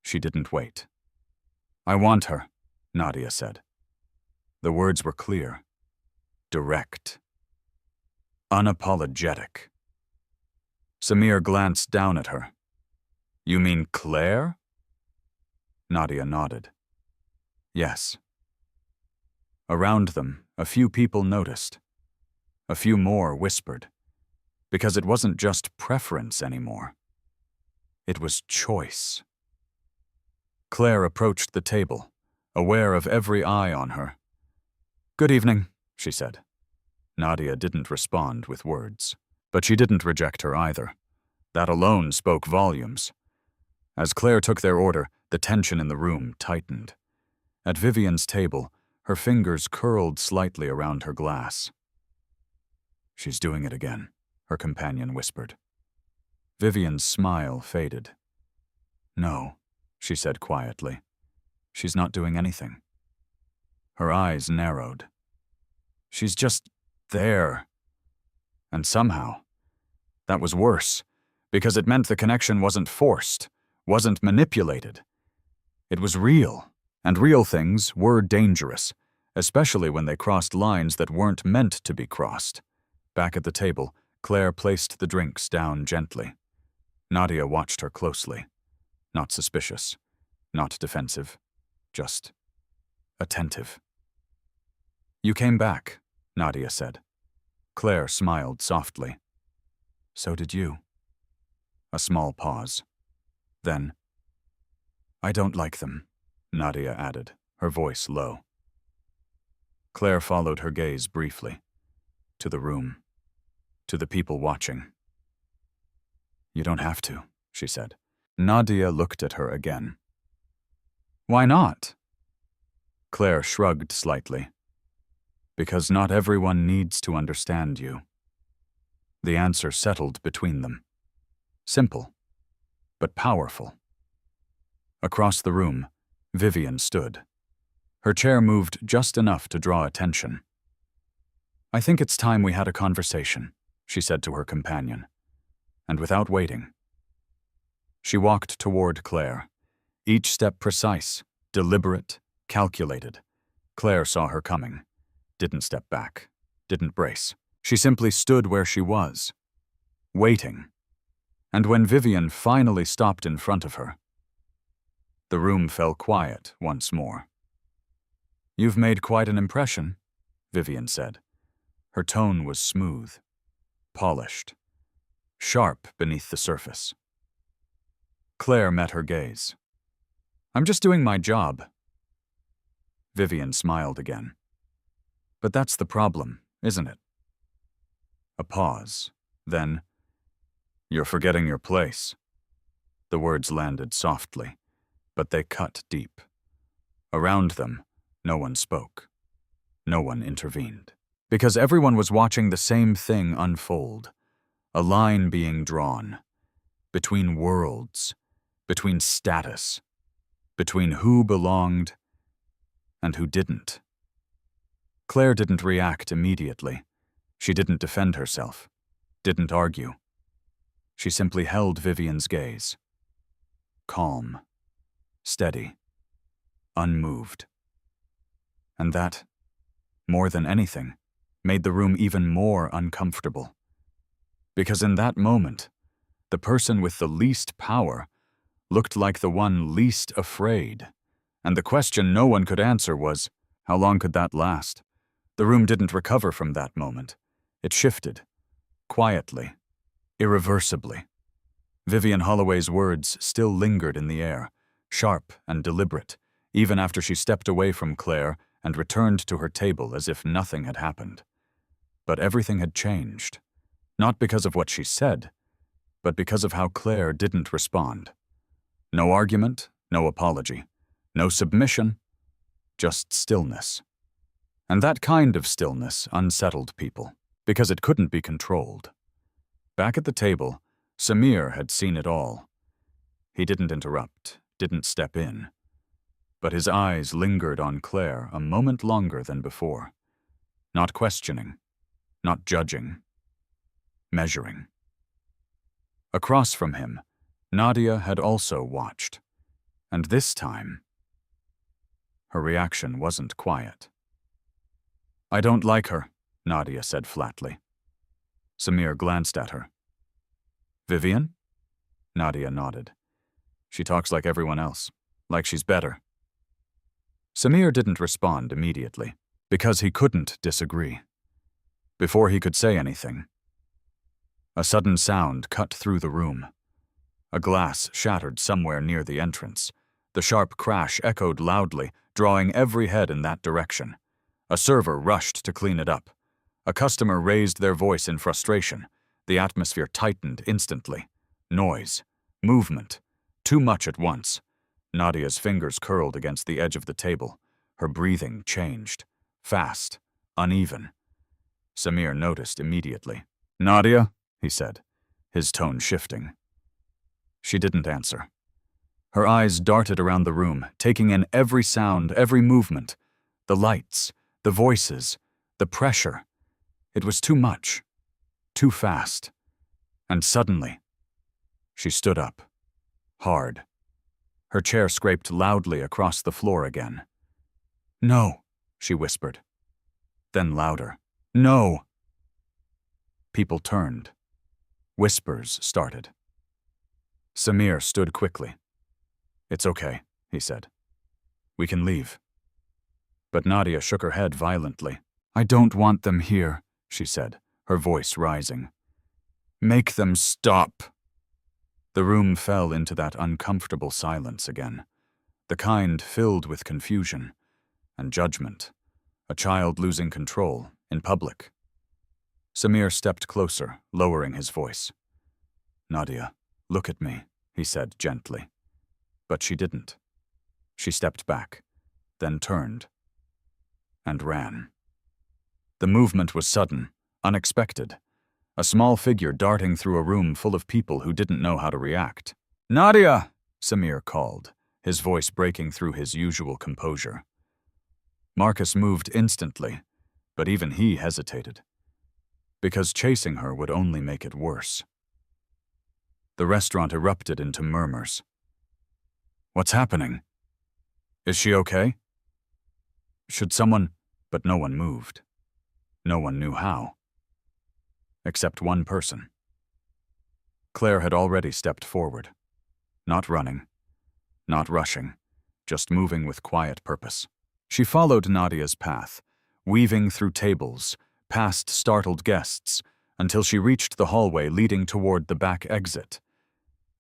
she didn't wait. I want her, Nadia said. The words were clear, direct, unapologetic. Samir glanced down at her. You mean Claire? Nadia nodded. Yes. Around them, a few people noticed. A few more whispered. Because it wasn't just preference anymore. It was choice. Claire approached the table, aware of every eye on her. Good evening, she said. Nadia didn't respond with words, but she didn't reject her either. That alone spoke volumes. As Claire took their order, the tension in the room tightened. At Vivian's table, her fingers curled slightly around her glass. She's doing it again, her companion whispered. Vivian's smile faded. No, she said quietly. She's not doing anything. Her eyes narrowed. She's just there. And somehow, that was worse, because it meant the connection wasn't forced, wasn't manipulated. It was real, and real things were dangerous, especially when they crossed lines that weren't meant to be crossed. Back at the table, Claire placed the drinks down gently. Nadia watched her closely. Not suspicious, not defensive, just attentive. You came back, Nadia said. Claire smiled softly. So did you. A small pause. Then, I don't like them, Nadia added, her voice low. Claire followed her gaze briefly. To the room. To the people watching. You don't have to, she said. Nadia looked at her again. Why not? Claire shrugged slightly. Because not everyone needs to understand you. The answer settled between them. Simple, but powerful. Across the room, Vivian stood. Her chair moved just enough to draw attention. I think it's time we had a conversation, she said to her companion. And without waiting, she walked toward Claire, each step precise, deliberate, calculated. Claire saw her coming, didn't step back, didn't brace. She simply stood where she was, waiting. And when Vivian finally stopped in front of her, the room fell quiet once more. "You've made quite an impression," Vivian said. Her tone was smooth, polished, sharp beneath the surface. Claire met her gaze. "I'm just doing my job." Vivian smiled again. "But that's the problem, isn't it?" A pause. Then, "You're forgetting your place." The words landed softly, but they cut deep. Around them, no one spoke. No one intervened. Because everyone was watching the same thing unfold. A line being drawn. Between worlds. Between status. Between who belonged and who didn't. Claire didn't react immediately. She didn't defend herself. Didn't argue. She simply held Vivian's gaze. Calm. Steady. Unmoved. And that, more than anything, made the room even more uncomfortable. Because in that moment, the person with the least power looked like the one least afraid. And the question no one could answer was, how long could that last? The room didn't recover from that moment. It shifted. Quietly. Irreversibly. Vivian Holloway's words still lingered in the air, sharp and deliberate, even after she stepped away from Claire and returned to her table as if nothing had happened. But everything had changed. Not because of what she said, but because of how Claire didn't respond. No argument, no apology, no submission, just stillness. And that kind of stillness unsettled people, because it couldn't be controlled. Back at the table, Samir had seen it all. He didn't interrupt, didn't step in. But his eyes lingered on Claire a moment longer than before. Not questioning, not judging, measuring. Across from him, Nadia had also watched. And this time, her reaction wasn't quiet. "I don't like her," Nadia said flatly. Samir glanced at her. "Vivian?" Nadia nodded. "She talks like everyone else, like she's better." Samir didn't respond immediately, because he couldn't disagree. Before he could say anything, a sudden sound cut through the room. A glass shattered somewhere near the entrance. The sharp crash echoed loudly, drawing every head in that direction. A server rushed to clean it up. A customer raised their voice in frustration. The atmosphere tightened instantly. Noise. Movement. Too much at once. Nadia's fingers curled against the edge of the table. Her breathing changed. Fast. Uneven. Samir noticed immediately. "Nadia?" he said, his tone shifting. She didn't answer. Her eyes darted around the room, taking in every sound, every movement. The lights, the voices, the pressure. It was too much. Too fast. And suddenly, she stood up. Hard. Her chair scraped loudly across the floor again. "No," she whispered. Then louder. "No." People turned. Whispers started. Samir stood quickly. "It's okay," he said. "We can leave." But Nadia shook her head violently. "I don't want them here," she said, her voice rising. "Make them stop." The room fell into that uncomfortable silence again, the kind filled with confusion and judgment, a child losing control in public. Samir stepped closer, lowering his voice. "Nadia, look at me," he said gently. But she didn't. She stepped back, then turned, and ran. The movement was sudden, unexpected, a small figure darting through a room full of people who didn't know how to react. "Nadia!" Samir called, his voice breaking through his usual composure. Marcus moved instantly, but even he hesitated, because chasing her would only make it worse. The restaurant erupted into murmurs. "What's happening? Is she okay? Should someone—" But no one moved. No one knew how. Except one person. Claire had already stepped forward. Not running. Not rushing. Just moving with quiet purpose. She followed Nadia's path, weaving through tables, past startled guests, until she reached the hallway leading toward the back exit.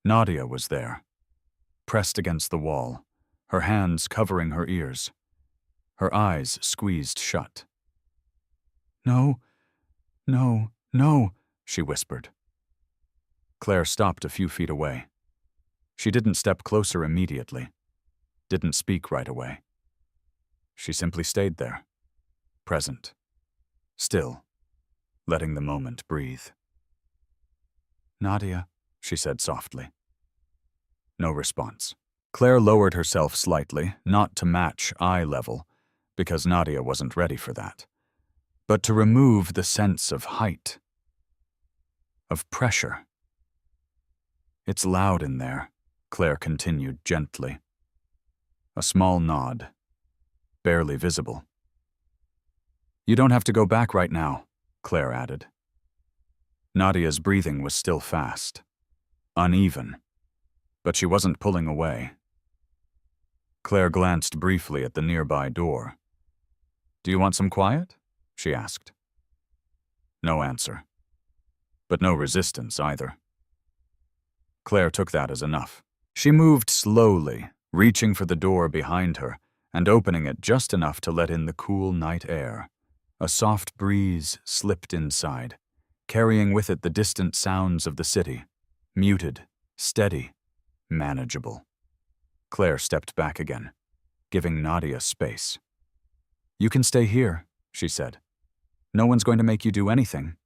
Nadia was there, pressed against the wall, her hands covering her ears, her eyes squeezed shut. "No, no, no," she whispered. Claire stopped a few feet away. She didn't step closer immediately, didn't speak right away. She simply stayed there, present, still, letting the moment breathe. "Nadia," she said softly. No response. Claire lowered herself slightly, not to match eye level, because Nadia wasn't ready for that, but to remove the sense of height, of pressure. "It's loud in there," Claire continued gently. A small nod, barely visible. "You don't have to go back right now," Claire added. Nadia's breathing was still fast, uneven, but she wasn't pulling away. Claire glanced briefly at the nearby door. "Do you want some quiet?" she asked. No answer, but no resistance either. Claire took that as enough. She moved slowly, reaching for the door behind her and opening it just enough to let in the cool night air. A soft breeze slipped inside, carrying with it the distant sounds of the city, muted, steady, manageable. Claire stepped back again, giving Nadia space. "You can stay here," she said. "No one's going to make you do anything."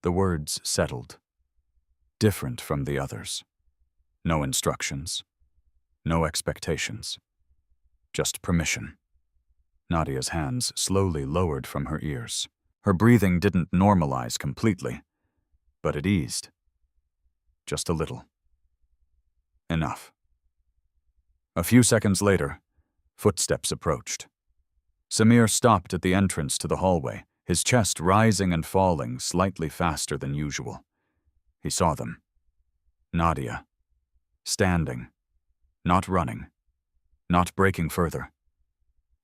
The words settled, different from the others. No instructions, no expectations, just permission. Nadia's hands slowly lowered from her ears. Her breathing didn't normalize completely, but it eased. Just a little. Enough. A few seconds later, footsteps approached. Samir stopped at the entrance to the hallway, his chest rising and falling slightly faster than usual. He saw them. Nadia. Standing. Not running. Not breaking further.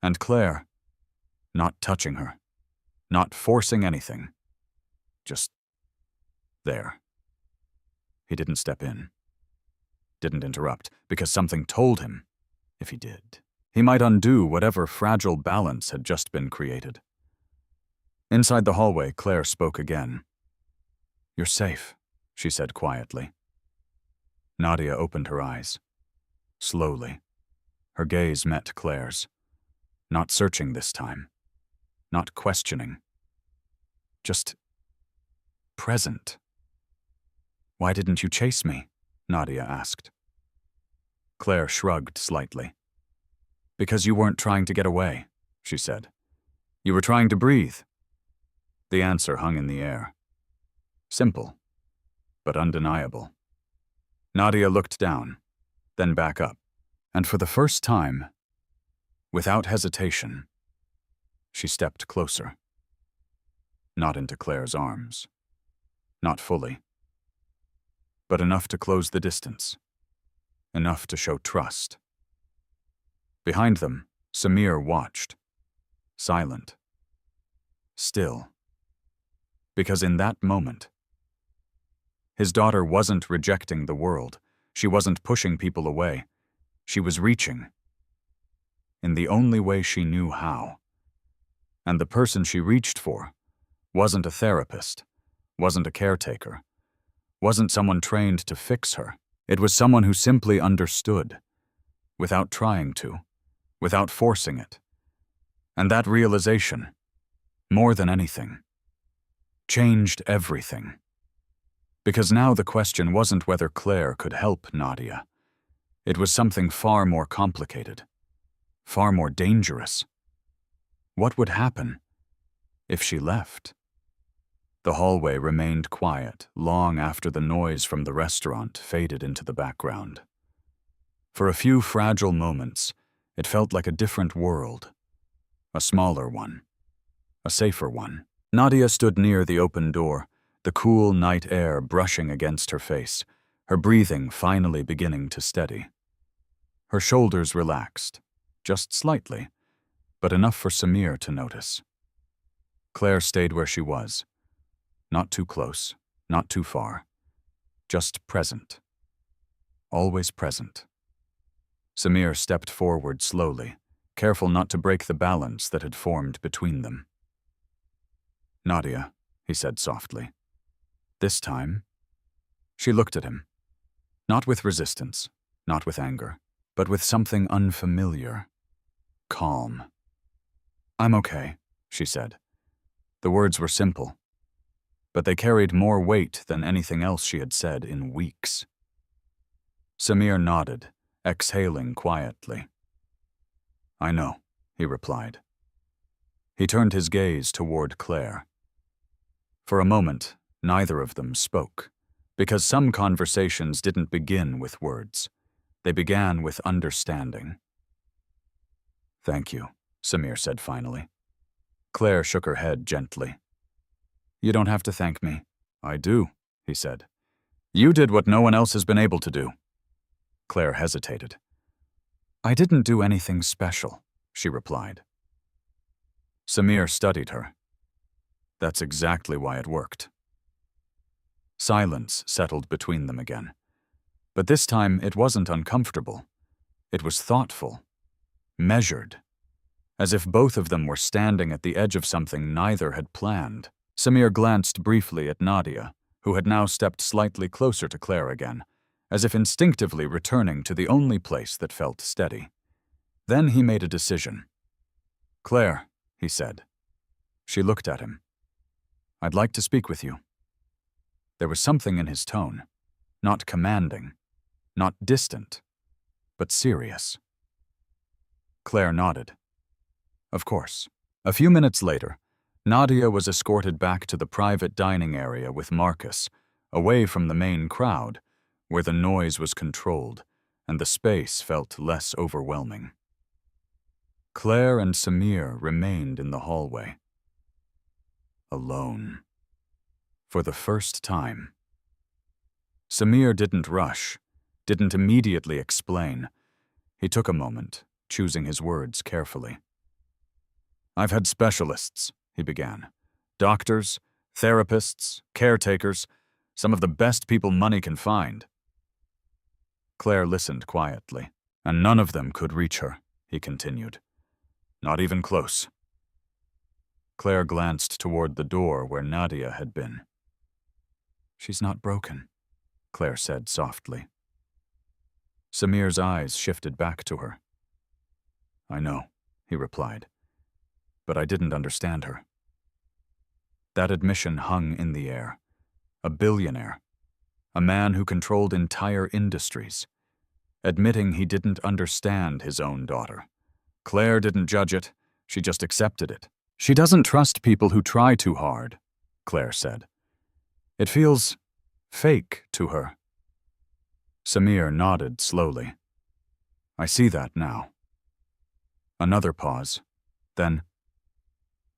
And Claire. Not touching her. Not forcing anything. Just there. He didn't step in. Didn't interrupt, because something told him, if he did, he might undo whatever fragile balance had just been created. Inside the hallway, Claire spoke again. "You're safe," she said quietly. Nadia opened her eyes. Slowly. Her gaze met Claire's. Not searching this time. Not questioning. Just present. "Why didn't you chase me?" Nadia asked. Claire shrugged slightly. "Because you weren't trying to get away," she said. "You were trying to breathe." The answer hung in the air. Simple, but undeniable. Nadia looked down, then back up, and for the first time, without hesitation, she stepped closer. Not into Claire's arms. Not fully. But enough to close the distance. Enough to show trust. Behind them, Samir watched. Silent. Still. Because in that moment, his daughter wasn't rejecting the world. She wasn't pushing people away. She was reaching. In the only way she knew how. And the person she reached for wasn't a therapist, wasn't a caretaker, wasn't someone trained to fix her. It was someone who simply understood, without trying to, without forcing it. And that realization, more than anything, changed everything. Because now the question wasn't whether Claire could help Nadia. It was something far more complicated, far more dangerous. What would happen if she left? The hallway remained quiet long after the noise from the restaurant faded into the background. For a few fragile moments, it felt like a different world. A smaller one. A safer one. Nadia stood near the open door, the cool night air brushing against her face, her breathing finally beginning to steady. Her shoulders relaxed, just slightly, but enough for Samir to notice. Claire stayed where she was. Not too close, not too far. Just present. Always present. Samir stepped forward slowly, careful not to break the balance that had formed between them. "Nadia," he said softly. "This time?" She looked at him. Not with resistance, not with anger, but with something unfamiliar. Calm. "I'm okay," she said. The words were simple, but they carried more weight than anything else she had said in weeks. Samir nodded, exhaling quietly. "I know," he replied. He turned his gaze toward Claire. For a moment, neither of them spoke, because some conversations didn't begin with words. They began with understanding. "Thank you," Samir said finally. Claire shook her head gently. "You don't have to thank me." "I do," he said. "You did what no one else has been able to do." Claire hesitated. "I didn't do anything special," she replied. Samir studied her. That's exactly why it worked. Silence settled between them again. But this time it wasn't uncomfortable. It was thoughtful, measured, as if both of them were standing at the edge of something neither had planned. Samir glanced briefly at Nadia, who had now stepped slightly closer to Claire again, as if instinctively returning to the only place that felt steady. Then he made a decision. "Claire," he said. She looked at him. "I'd like to speak with you." There was something in his tone, not commanding, not distant, but serious. Claire nodded. Of course. A few minutes later, Nadia was escorted back to the private dining area with Marcus, away from the main crowd, where the noise was controlled and the space felt less overwhelming. Claire and Samir remained in the hallway. Alone. For the first time. Samir didn't rush, didn't immediately explain. He took a moment, choosing his words carefully. "I've had specialists," he began. "Doctors, therapists, caretakers, some of the best people money can find." Claire listened quietly, and none of them could reach her, he continued. "Not even close." Claire glanced toward the door where Nadia had been. "She's not broken," Claire said softly. Samir's eyes shifted back to her. "I know," he replied, "but I didn't understand her." That admission hung in the air. A billionaire. A man who controlled entire industries. Admitting he didn't understand his own daughter. Claire didn't judge it, she just accepted it. "She doesn't trust people who try too hard," Claire said. "It feels fake to her." Samir nodded slowly. "I see that now." Another pause. Then,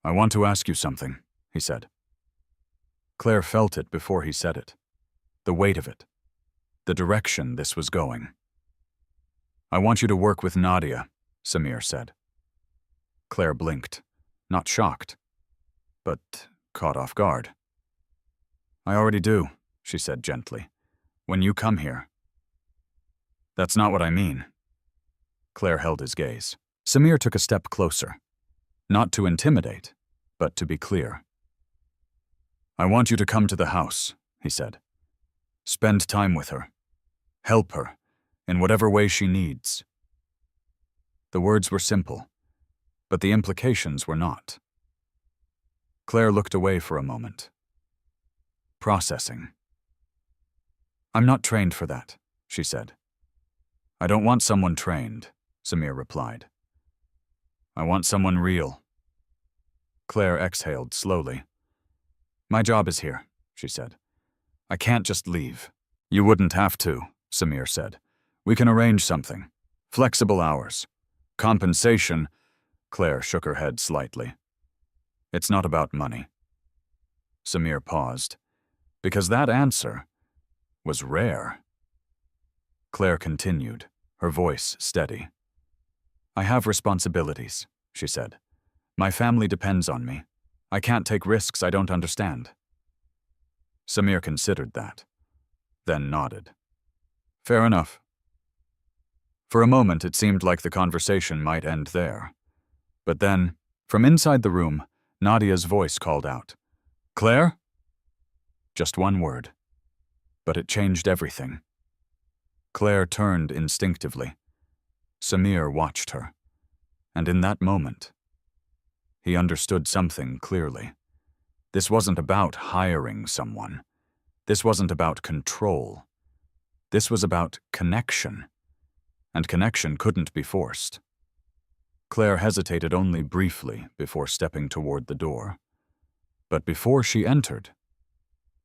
"I want to ask you something," he said. Claire felt it before he said it. The weight of it. The direction this was going. "I want you to work with Nadia," Samir said. Claire blinked, not shocked, but caught off guard. "I already do," she said gently, "when you come here." "That's not what I mean." Claire held his gaze. Samir took a step closer. Not to intimidate, but to be clear. "I want you to come to the house," he said. "Spend time with her. Help her, in whatever way she needs." The words were simple, but the implications were not. Claire looked away for a moment. Processing. "I'm not trained for that," she said. "I don't want someone trained," Samir replied. "I want someone real." Claire exhaled slowly. My job is here, she said. I can't just leave. You wouldn't have to, Samir said. We can arrange something. Flexible hours. Compensation. Claire shook her head slightly. It's not about money. Samir paused, because that answer was rare. Claire continued, her voice steady. I have responsibilities, she said. My family depends on me. I can't take risks I don't understand. Samir considered that, then nodded. Fair enough. For a moment, it seemed like the conversation might end there. But then, from inside the room, Nadia's voice called out, Claire? Just one word. But it changed everything. Claire turned instinctively. Samir watched her. And in that moment, he understood something clearly. This wasn't about hiring someone. This wasn't about control. This was about connection. And connection couldn't be forced. Claire hesitated only briefly before stepping toward the door. But before she entered,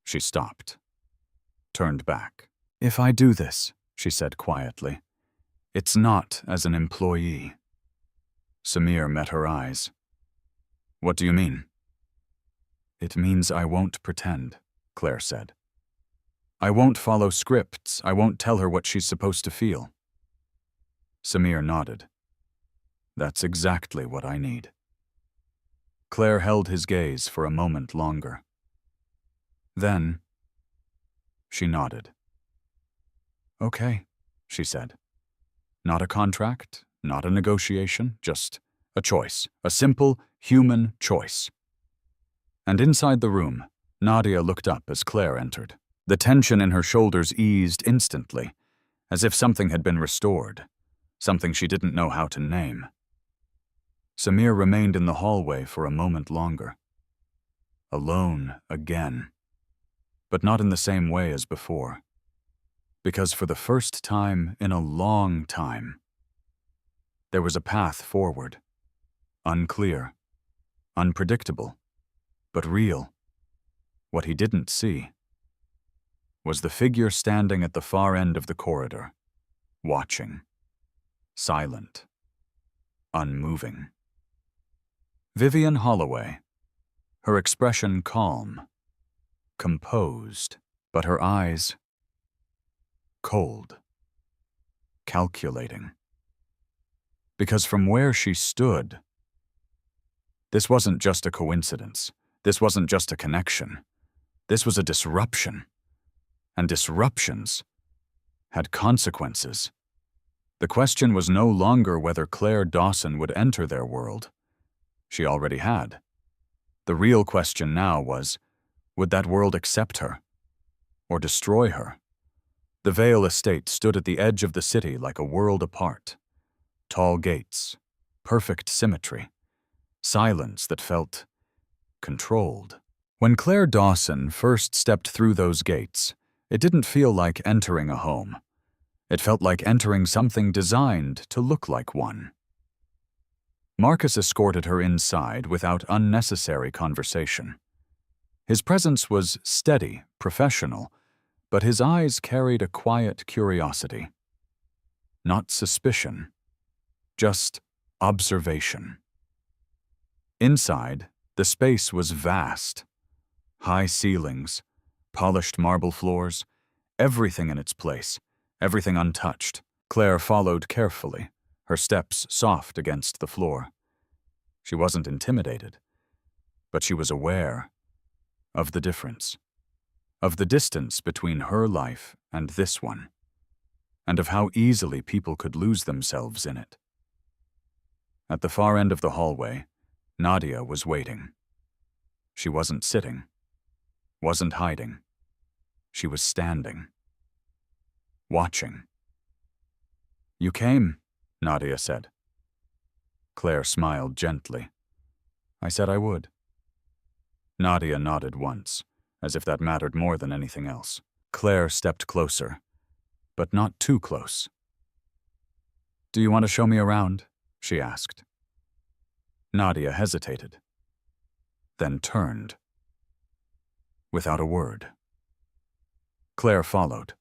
she stopped, turned back. If I do this, she said quietly, it's not as an employee. Samir met her eyes. What do you mean? It means I won't pretend, Claire said. I won't follow scripts. I won't tell her what she's supposed to feel. Samir nodded. That's exactly what I need. Claire held his gaze for a moment longer. Then, she nodded. Okay, she said. Not a contract, not a negotiation, just a choice, a simple human choice. And inside the room, Nadia looked up as Claire entered. The tension in her shoulders eased instantly, as if something had been restored, something she didn't know how to name. Samir remained in the hallway for a moment longer. Alone again. But not in the same way as before. Because for the first time in a long time, there was a path forward. Unclear, unpredictable, but real. What he didn't see was the figure standing at the far end of the corridor, watching, silent, unmoving. Vivian Holloway, her expression calm, composed, but her eyes cold, calculating. Because from where she stood, this wasn't just a coincidence. This wasn't just a connection. This was a disruption. And disruptions had consequences. The question was no longer whether Claire Dawson would enter their world. She already had. The real question now was, would that world accept her or destroy her? The Vale estate stood at the edge of the city like a world apart. Tall gates, perfect symmetry, silence that felt controlled. When Claire Dawson first stepped through those gates, it didn't feel like entering a home. It felt like entering something designed to look like one. Marcus escorted her inside without unnecessary conversation. His presence was steady, professional, but his eyes carried a quiet curiosity. Not suspicion, just observation. Inside, the space was vast. High ceilings, polished marble floors, everything in its place, everything untouched. Claire followed carefully, her steps soft against the floor. She wasn't intimidated, but she was aware of the difference, of the distance between her life and this one, and of how easily people could lose themselves in it. At the far end of the hallway, Nadia was waiting. She wasn't sitting, wasn't hiding. She was standing, watching. You came, Nadia said. Claire smiled gently. I said I would. Nadia nodded once, as if that mattered more than anything else. Claire stepped closer, but not too close. Do you want to show me around? She asked. Nadia hesitated, then turned. without a word. Claire followed.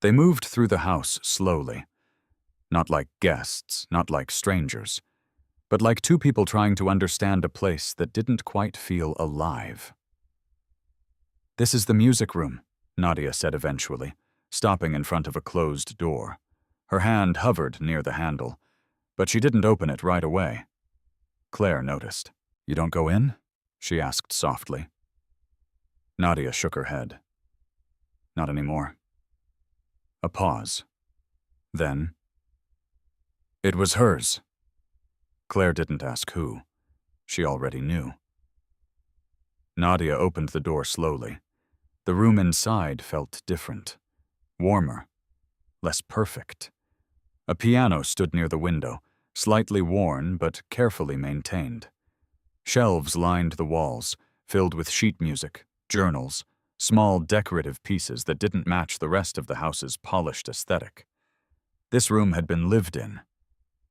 They moved through the house slowly, not like guests, not like strangers, but like two people trying to understand a place that didn't quite feel alive. "This is the music room," Nadia said eventually, stopping in front of a closed door. Her hand hovered near the handle, but she didn't open it right away. Claire noticed. "You don't go in?" she asked softly. Nadia shook her head. "Not anymore." A pause. Then, "It was hers." Claire didn't ask who. She already knew. Nadia opened the door slowly. The room inside felt different, warmer, less perfect. A piano stood near the window, slightly worn but carefully maintained. Shelves lined the walls, filled with sheet music, journals, small decorative pieces that didn't match the rest of the house's polished aesthetic. This room had been lived in,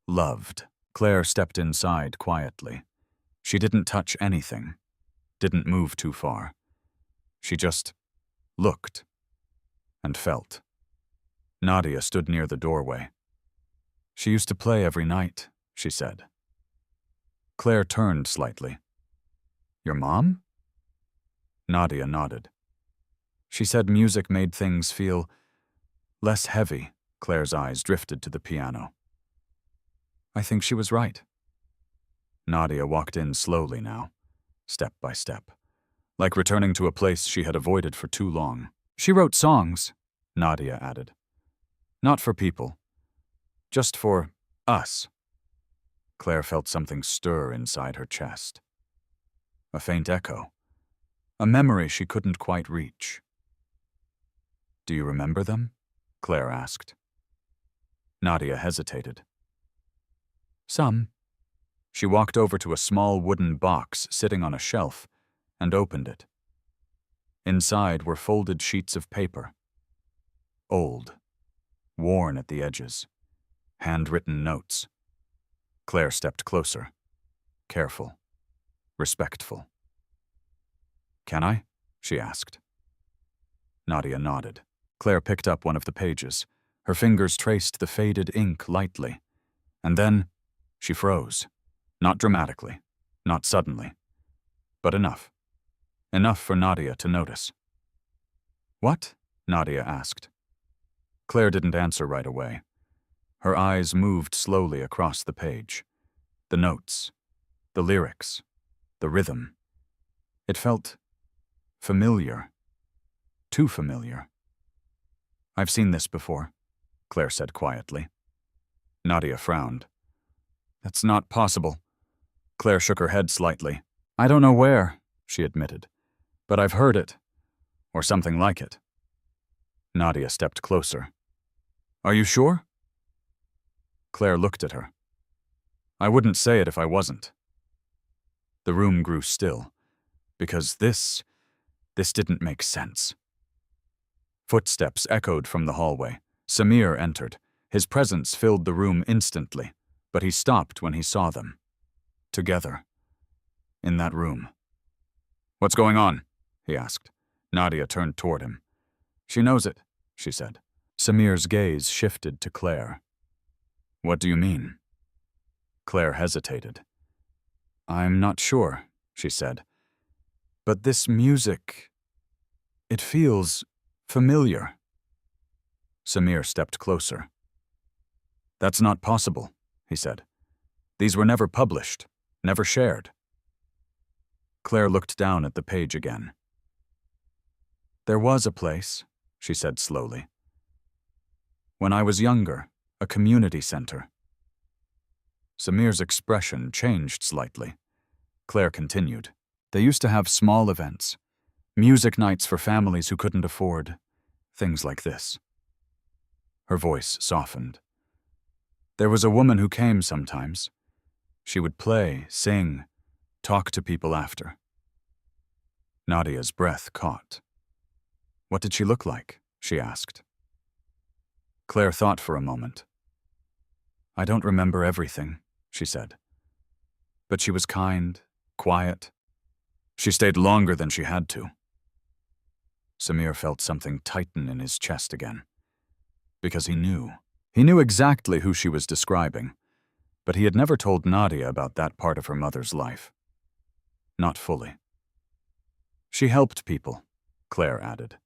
loved. Claire stepped inside quietly. She didn't touch anything, didn't move too far. She just looked and felt. Nadia stood near the doorway. "She used to play every night," she said. Claire turned slightly. "Your mom?" Nadia nodded. "She said music made things feel less heavy." Claire's eyes drifted to the piano. "I think she was right." Nadia walked in slowly now, step by step, like returning to a place she had avoided for too long. "She wrote songs," Nadia added. "Not for people. Just for us." Claire felt something stir inside her chest. A faint echo. A memory she couldn't quite reach. "Do you remember them?" Claire asked. Nadia hesitated. "Some." She walked over to a small wooden box sitting on a shelf and opened it. Inside were folded sheets of paper. Old, worn at the edges, handwritten notes. Claire stepped closer, careful, respectful. "Can I?" she asked. Nadia nodded. Claire picked up one of the pages. Her fingers traced the faded ink lightly. And then she froze. Not dramatically, not suddenly, but enough. Enough for Nadia to notice. "What?" Nadia asked. Claire didn't answer right away. Her eyes moved slowly across the page. The notes, the lyrics, the rhythm. It felt familiar. Too familiar. "I've seen this before," Claire said quietly. Nadia frowned. "That's not possible." Claire shook her head slightly. "I don't know where," she admitted, "but I've heard it. Or something like it." Nadia stepped closer. "Are you sure?" Claire looked at her. "I wouldn't say it if I wasn't." The room grew still, because this didn't make sense. Footsteps echoed from the hallway. Samir entered. His presence filled the room instantly, but he stopped when he saw them. Together. In that room. "What's going on?" he asked. Nadia turned toward him. "She knows it," she said. Samir's gaze shifted to Claire. "What do you mean?" Claire hesitated. "I'm not sure," she said. "But this music, it feels familiar." Samir stepped closer. "That's not possible," he said. "These were never published, never shared." Claire looked down at the page again. "There was a place," she said slowly. "When I was younger, a community center." Samir's expression changed slightly. Claire continued. "They used to have small events, music nights for families who couldn't afford, things like this." Her voice softened. "There was a woman who came sometimes. She would play, sing, talk to people after." Nadia's breath caught. "What did she look like?" she asked. Claire thought for a moment. "I don't remember everything," she said. "But she was kind, quiet, She stayed longer than she had to. Samir felt something tighten in his chest again. Because he knew. He knew exactly who she was describing, but he had never told Nadia about that part of her mother's life. Not fully. She helped people, Claire added.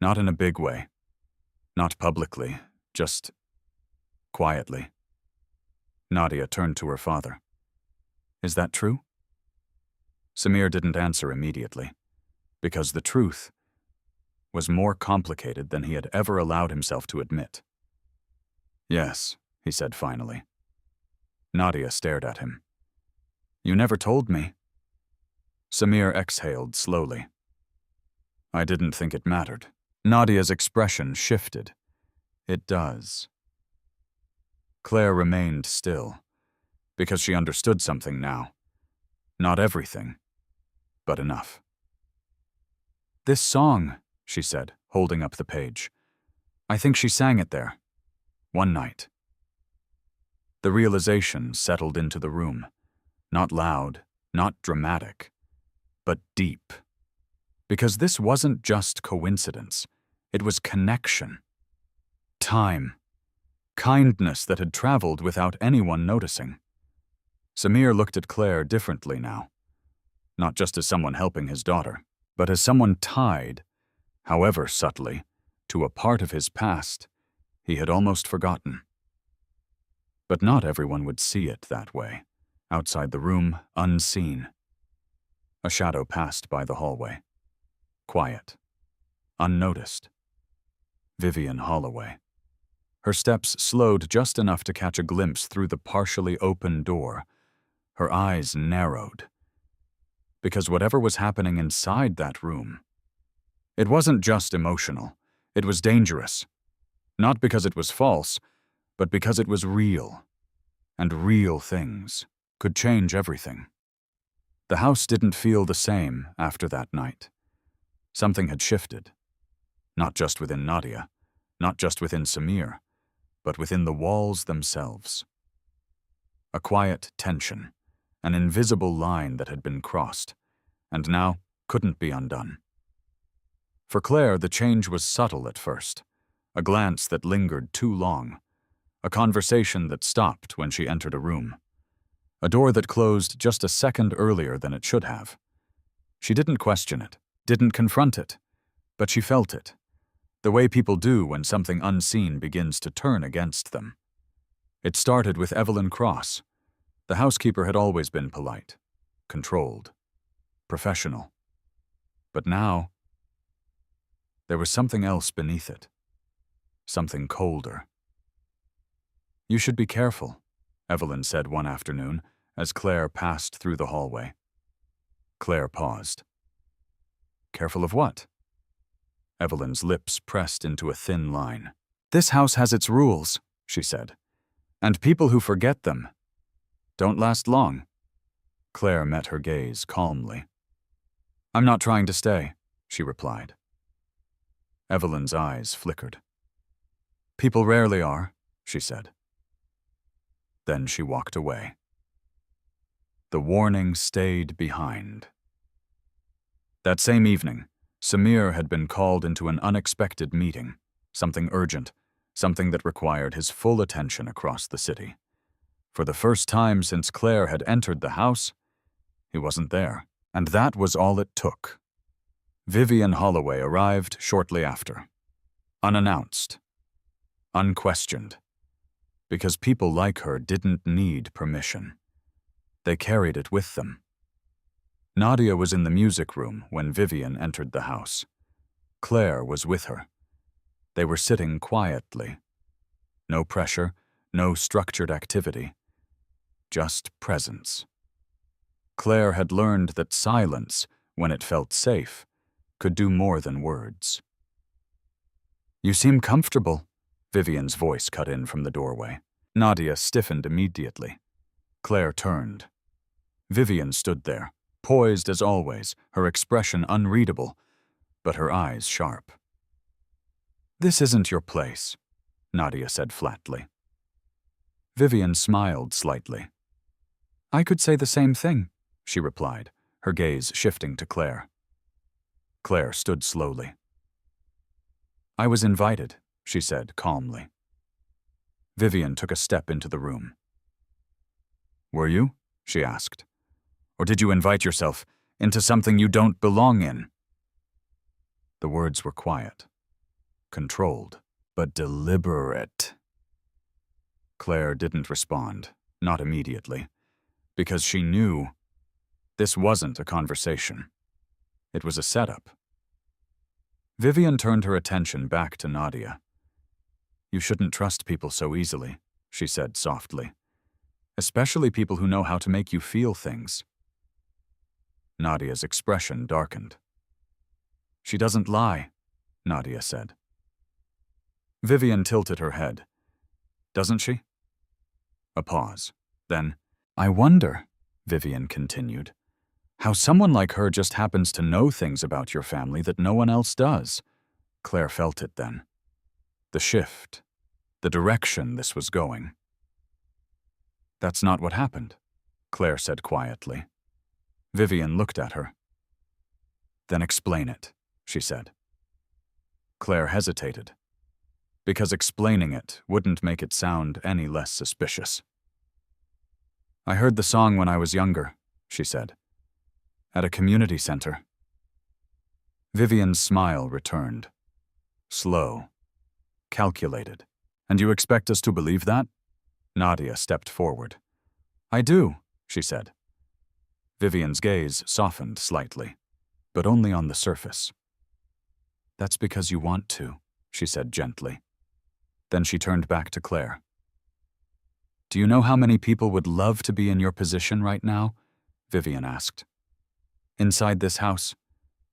Not in a big way. Not publicly, just quietly. Nadia turned to her father. Is that true? Samir didn't answer immediately, because the truth was more complicated than he had ever allowed himself to admit. Yes, he said finally. Nadia stared at him. You never told me. Samir exhaled slowly. I didn't think it mattered. Nadia's expression shifted. It does. Claire remained still, because she understood something now. Not everything, but enough. This song, she said, holding up the page. I think she sang it there. One night. The realization settled into the room. Not loud, not dramatic, but deep. Because this wasn't just coincidence. It was connection. Time. Kindness that had traveled without anyone noticing. Samir looked at Claire differently now. Not just as someone helping his daughter, but as someone tied, however subtly, to a part of his past he had almost forgotten. But not everyone would see it that way. Outside the room, unseen. A shadow passed by the hallway. Quiet. Unnoticed. Vivian Holloway. Her steps slowed just enough to catch a glimpse through the partially open door. Her eyes narrowed. Because whatever was happening inside that room, it wasn't just emotional. It was dangerous. Not because it was false, but because it was real. And real things could change everything. The house didn't feel the same after that night. Something had shifted. Not just within Nadia, not just within Samir, but within the walls themselves. A quiet tension, an invisible line that had been crossed, and now couldn't be undone. For Claire, the change was subtle at first, a glance that lingered too long, a conversation that stopped when she entered a room, a door that closed just a second earlier than it should have. She didn't question it, didn't confront it, but she felt it, the way people do when something unseen begins to turn against them. It started with Evelyn Cross. The housekeeper had always been polite, controlled, professional. But now, there was something else beneath it, something colder. You should be careful, Evelyn said one afternoon as Claire passed through the hallway. Claire paused. Careful of what? Evelyn's lips pressed into a thin line. This house has its rules, she said, and people who forget them don't last long. Claire met her gaze calmly. I'm not trying to stay, she replied. Evelyn's eyes flickered. People rarely are, she said. Then she walked away. The warning stayed behind. That same evening, Samir had been called into an unexpected meeting, something urgent, something that required his full attention across the city. For the first time since Claire had entered the house, he wasn't there, and that was all it took. Vivian Holloway arrived shortly after, unannounced, unquestioned, because people like her didn't need permission. They carried it with them. Nadia was in the music room when Vivian entered the house. Claire was with her. They were sitting quietly. No pressure, no structured activity. Just presence. Claire had learned that silence, when it felt safe, could do more than words. You seem comfortable, Vivian's voice cut in from the doorway. Nadia stiffened immediately. Claire turned. Vivian stood there, poised as always, her expression unreadable, but her eyes sharp. This isn't your place, Nadia said flatly. Vivian smiled slightly. I could say the same thing, she replied, her gaze shifting to Claire. Claire stood slowly. "I was invited," she said calmly. Vivian took a step into the room. "Were you?" she asked. "Or did you invite yourself into something you don't belong in?" The words were quiet, controlled, but deliberate. Claire didn't respond, not immediately, because she knew this wasn't a conversation. It was a setup. Vivian turned her attention back to Nadia. "You shouldn't trust people so easily," she said softly. "Especially people who know how to make you feel things." Nadia's expression darkened. "She doesn't lie," Nadia said. Vivian tilted her head. "Doesn't she?" A pause. Then, "I wonder," Vivian continued, "how someone like her just happens to know things about your family that no one else does." Claire felt it then. The shift, the direction this was going. "That's not what happened," Claire said quietly. Vivian looked at her. "Then explain it," she said. Claire hesitated, because explaining it wouldn't make it sound any less suspicious. "I heard the song when I was younger," she said, "at a community center." Vivian's smile returned. Slow, calculated. "And you expect us to believe that?" Nadia stepped forward. "I do," she said. Vivian's gaze softened slightly, but only on the surface. "That's because you want to," she said gently. Then she turned back to Claire. "Do you know how many people would love to be in your position right now?" Vivian asked. "Inside this house,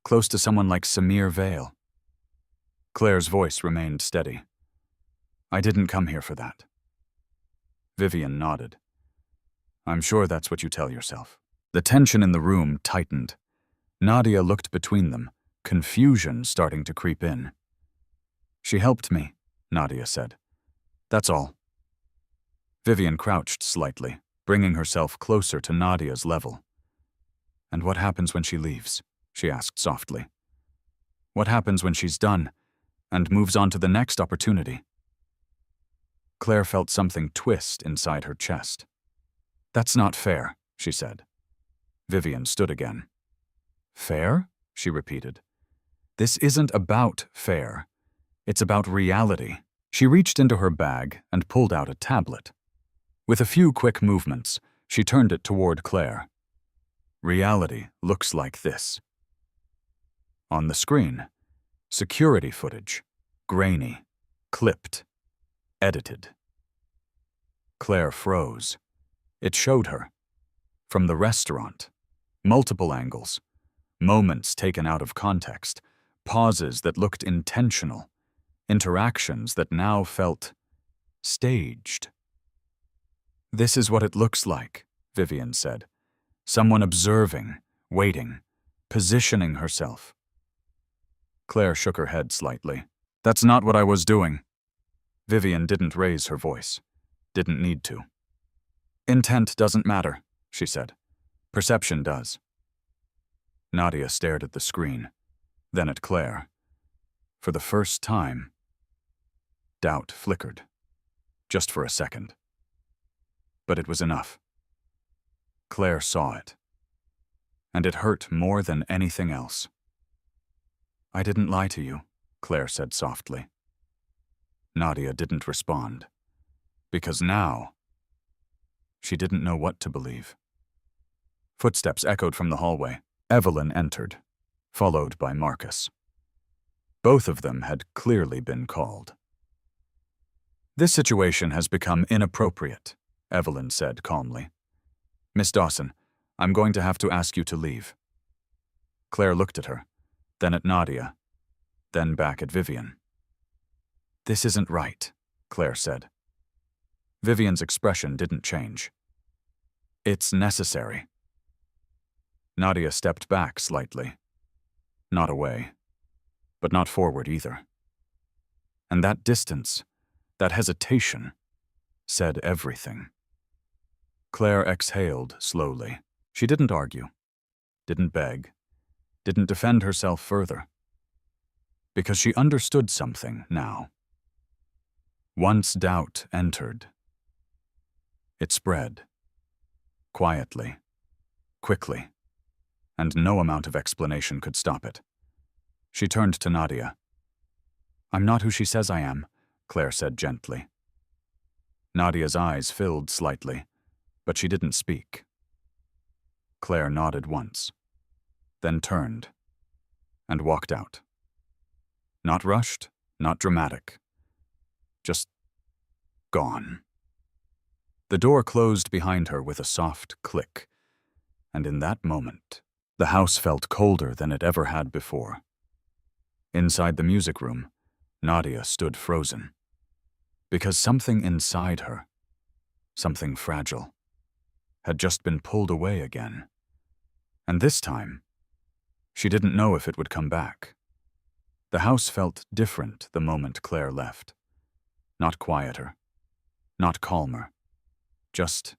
close to someone like Samir Vale." Claire's voice remained steady. "I didn't come here for that." Vivian nodded. "I'm sure that's what you tell yourself." The tension in the room tightened. Nadia looked between them, confusion starting to creep in. "She helped me," Nadia said. "That's all." Vivian crouched slightly, bringing herself closer to Nadia's level. "And what happens when she leaves?" she asked softly. "What happens when she's done and moves on to the next opportunity?" Claire felt something twist inside her chest. "That's not fair," she said. Vivian stood again. "Fair?" she repeated. "This isn't about fair. It's about reality." She reached into her bag and pulled out a tablet. With a few quick movements, she turned it toward Claire. "Reality looks like this." On the screen, security footage, grainy, clipped, edited. Claire froze. It showed her. From the restaurant, multiple angles, moments taken out of context, pauses that looked intentional, interactions that now felt staged. "This is what it looks like," Vivian said. "Someone observing, waiting, positioning herself." Claire shook her head slightly. "That's not what I was doing." Vivian didn't raise her voice. Didn't need to. "Intent doesn't matter," she said. "Perception does." Nadia stared at the screen, then at Claire. For the first time, doubt flickered, just for a second. But it was enough. Claire saw it, and it hurt more than anything else. "I didn't lie to you," Claire said softly. Nadia didn't respond, because now she didn't know what to believe. Footsteps echoed from the hallway. Evelyn entered, followed by Marcus. Both of them had clearly been called. "This situation has become inappropriate," Evelyn said calmly. "Miss Dawson, I'm going to have to ask you to leave." Claire looked at her, then at Nadia, then back at Vivian. "This isn't right," Claire said. Vivian's expression didn't change. "It's necessary." Nadia stepped back slightly. Not away, but not forward either. And that distance, that hesitation, said everything. Claire exhaled slowly. She didn't argue. didn't beg, didn't defend herself further. Because she understood something now. Once doubt entered, it spread. Quietly, quickly, and no amount of explanation could stop it. She turned to Nadia. "I'm not who she says I am," Claire said gently. Nadia's eyes filled slightly, but she didn't speak. Claire nodded once, then turned, and walked out. Not rushed, not dramatic. Just gone. The door closed behind her with a soft click, and in that moment, the house felt colder than it ever had before. Inside the music room, Nadia stood frozen. Because something inside her, something fragile, had just been pulled away again. And this time, she didn't know if it would come back. The house felt different the moment Claire left. Not quieter, not calmer, just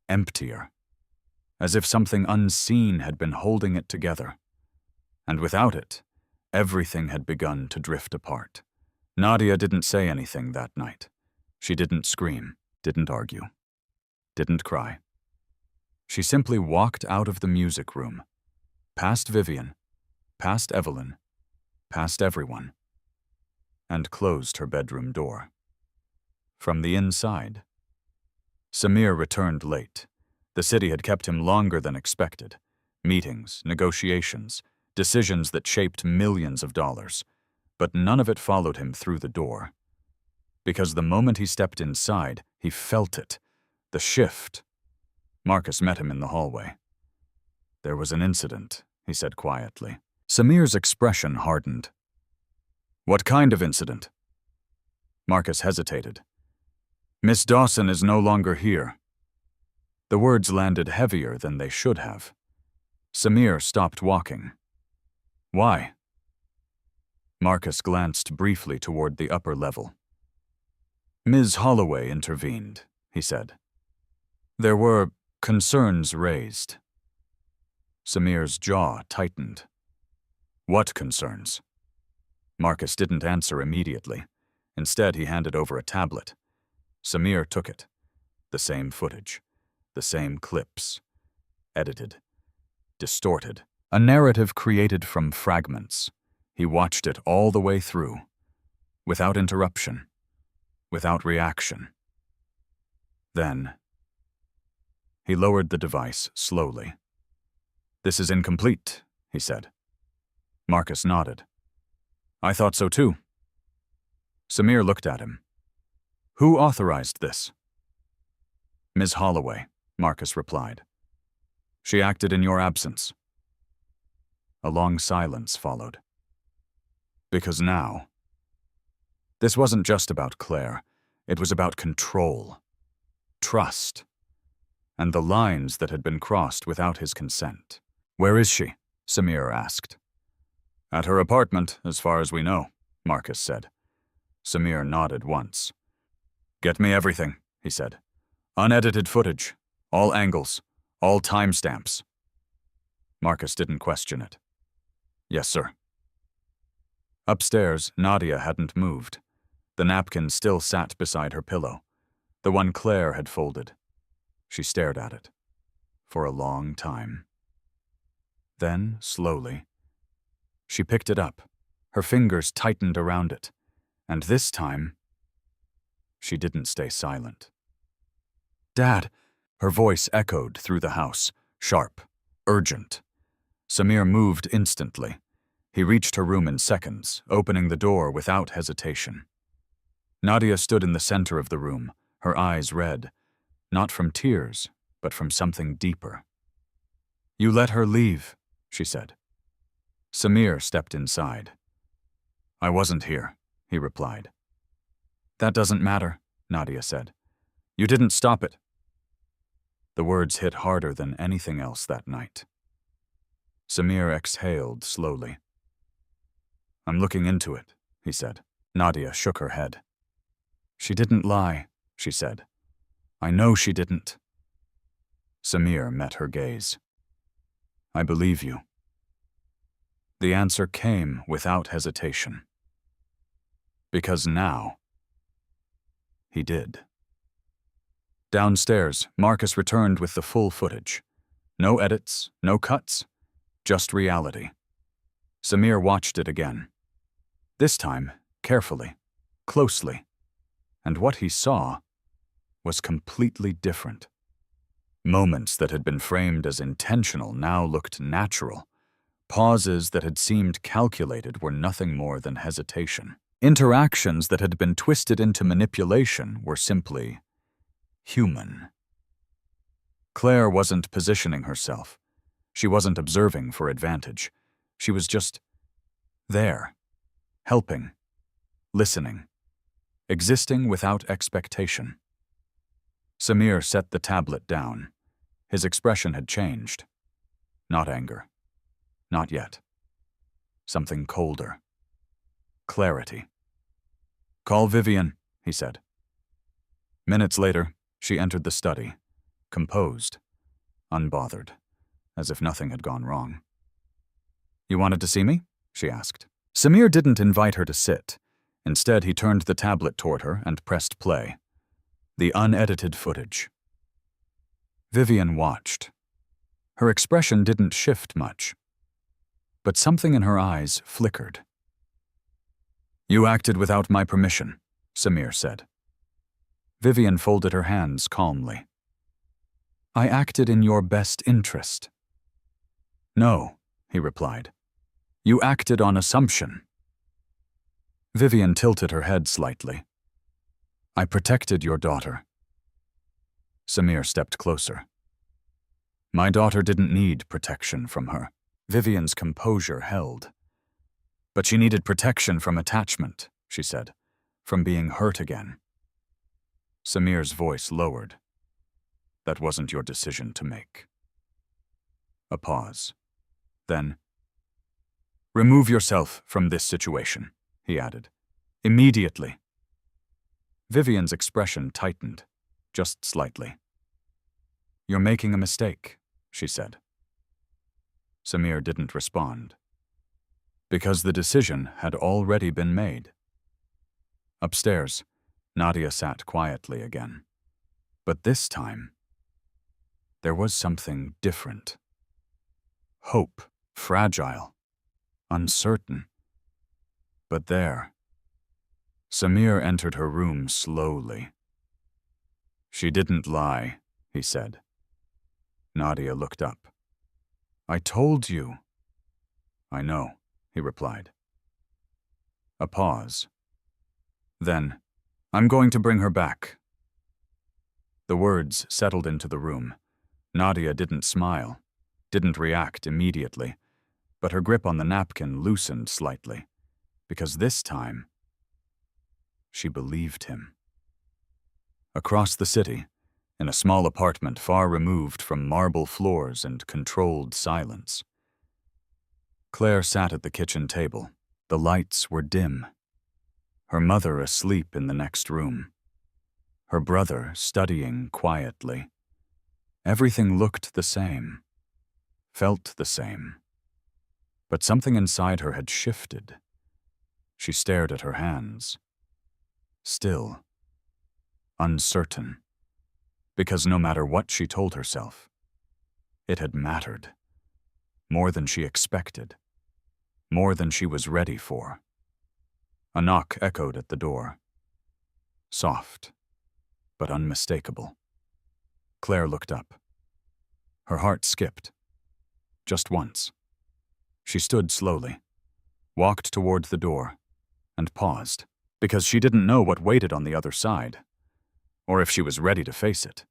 emptier, as if something unseen had been holding it together. And without it, everything had begun to drift apart. Nadia didn't say anything that night. She didn't scream, didn't argue, didn't cry. She simply walked out of the music room, past Vivian, past Evelyn, past everyone, and closed her bedroom door. From the inside, Samir returned late. The city had kept him longer than expected. Meetings, negotiations, decisions that shaped millions of dollars. But none of it followed him through the door. Because the moment he stepped inside, he felt it. The shift. Marcus met him in the hallway. "There was an incident," he said quietly. Samir's expression hardened. "What kind of incident?" Marcus hesitated. "Miss Dawson is no longer here." The words landed heavier than they should have. Samir stopped walking. "Why?" Marcus glanced briefly toward the upper level. "Ms. Holloway intervened," he said. "There were concerns raised." Samir's jaw tightened. "What concerns?" Marcus didn't answer immediately. Instead, he handed over a tablet. Samir took it. The same footage. The same clips. Edited. Distorted. A narrative created from fragments. He watched it all the way through. Without interruption. Without reaction. Then, he lowered the device slowly. "This is incomplete," he said. Marcus nodded. "I thought so too." Samir looked at him. "Who authorized this?" "Ms. Holloway," Marcus replied. "She acted in your absence." A long silence followed. Because now, this wasn't just about Claire. It was about control, trust, and the lines that had been crossed without his consent. "Where is she?" Samir asked. "At her apartment, as far as we know," Marcus said. Samir nodded once. "Get me everything," he said. "Unedited footage, all angles, all timestamps." Marcus didn't question it. "Yes, sir." Upstairs, Nadia hadn't moved. The napkin still sat beside her pillow, the one Claire had folded. She stared at it. For a long time. Then, slowly, she picked it up. Her fingers tightened around it. And this time, she didn't stay silent. "Dad!" Her voice echoed through the house, sharp, urgent. Samir moved instantly. He reached her room in seconds, opening the door without hesitation. Nadia stood in the center of the room, her eyes red, not from tears, but from something deeper. "You let her leave," she said. Samir stepped inside. "I wasn't here," he replied. "That doesn't matter," Nadia said. "You didn't stop it." The words hit harder than anything else that night. Samir exhaled slowly. "I'm looking into it," he said. Nadia shook her head. "She didn't lie," she said. "I know she didn't." Samir met her gaze. I believe you. The answer came without hesitation. Because now, he did. Downstairs, Marcus returned with the full footage. No edits, no cuts, just reality. Samir watched it again. This time, carefully, closely. And what he saw was completely different. Moments that had been framed as intentional now looked natural. Pauses that had seemed calculated were nothing more than hesitation. Interactions that had been twisted into manipulation were simply human. Claire wasn't positioning herself. She wasn't observing for advantage. She was just there, helping, listening, existing without expectation. Samir set the tablet down. His expression had changed. Not anger. Not yet. Something colder. Clarity. "Call Vivian," he said. Minutes later, she entered the study, composed, unbothered, as if nothing had gone wrong. "You wanted to see me?" she asked. Samir didn't invite her to sit. Instead, he turned the tablet toward her and pressed play. The unedited footage. Vivian watched. Her expression didn't shift much, but something in her eyes flickered. "You acted without my permission," Samir said. Vivian folded her hands calmly. "I acted in your best interest." "No," he replied. "You acted on assumption." Vivian tilted her head slightly. "I protected your daughter." Samir stepped closer. "My daughter didn't need protection from her." Vivian's composure held. "But she needed protection from attachment," she said, "from being hurt again." Samir's voice lowered. "That wasn't your decision to make." A pause. Then, "Remove yourself from this situation," he added. "Immediately." Vivian's expression tightened, just slightly. "You're making a mistake," she said. Samir didn't respond. Because the decision had already been made. Upstairs, Nadia sat quietly again. But this time, there was something different. Hope, fragile, uncertain. But there, Samir entered her room slowly. "She didn't lie," he said. Nadia looked up. "I told you." "I know," he replied. A pause. Then, "I'm going to bring her back." The words settled into the room. Nadia didn't smile, didn't react immediately, but her grip on the napkin loosened slightly, because this time, she believed him. Across the city, in a small apartment far removed from marble floors and controlled silence, Claire sat at the kitchen table. The lights were dim. Her mother asleep in the next room. Her brother studying quietly. Everything looked the same, felt the same. But something inside her had shifted. She stared at her hands. Still, uncertain. Because no matter what she told herself, it had mattered. More than she expected. More than she was ready for. A knock echoed at the door. Soft, but unmistakable. Claire looked up. Her heart skipped. Just once. She stood slowly, walked toward the door, and paused, because she didn't know what waited on the other side, or if she was ready to face it.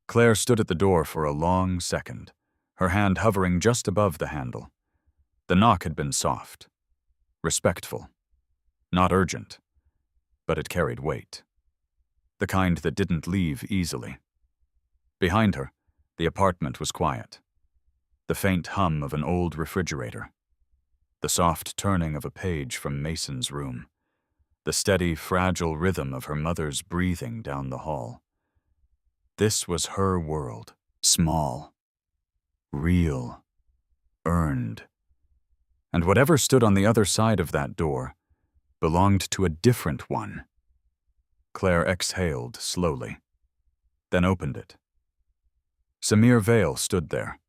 Claire stood at the door for a long second, her hand hovering just above the handle. The knock had been soft, respectful, not urgent, but it carried weight. The kind that didn't leave easily. Behind her, the apartment was quiet. The faint hum of an old refrigerator. The soft turning of a page from Mason's room. The steady, fragile rhythm of her mother's breathing down the hall. This was her world, small, real, earned. And whatever stood on the other side of that door belonged to a different one. Claire exhaled slowly, then opened it. Samir Vale stood there,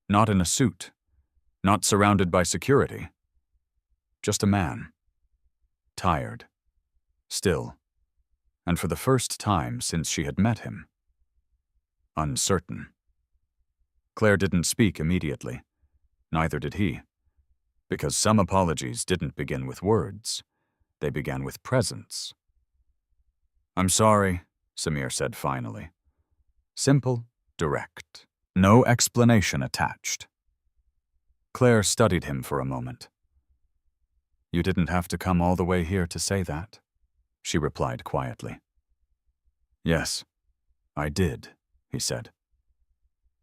not in a suit, not surrounded by security. Just a man. Tired. Still. And for the first time since she had met him. Uncertain. Claire didn't speak immediately. Neither did he. Because some apologies didn't begin with words. They began with presence. "I'm sorry," Samir said finally. Simple, direct. No explanation attached. Claire studied him for a moment. "You didn't have to come all the way here to say that," she replied quietly. "Yes, I did," he said.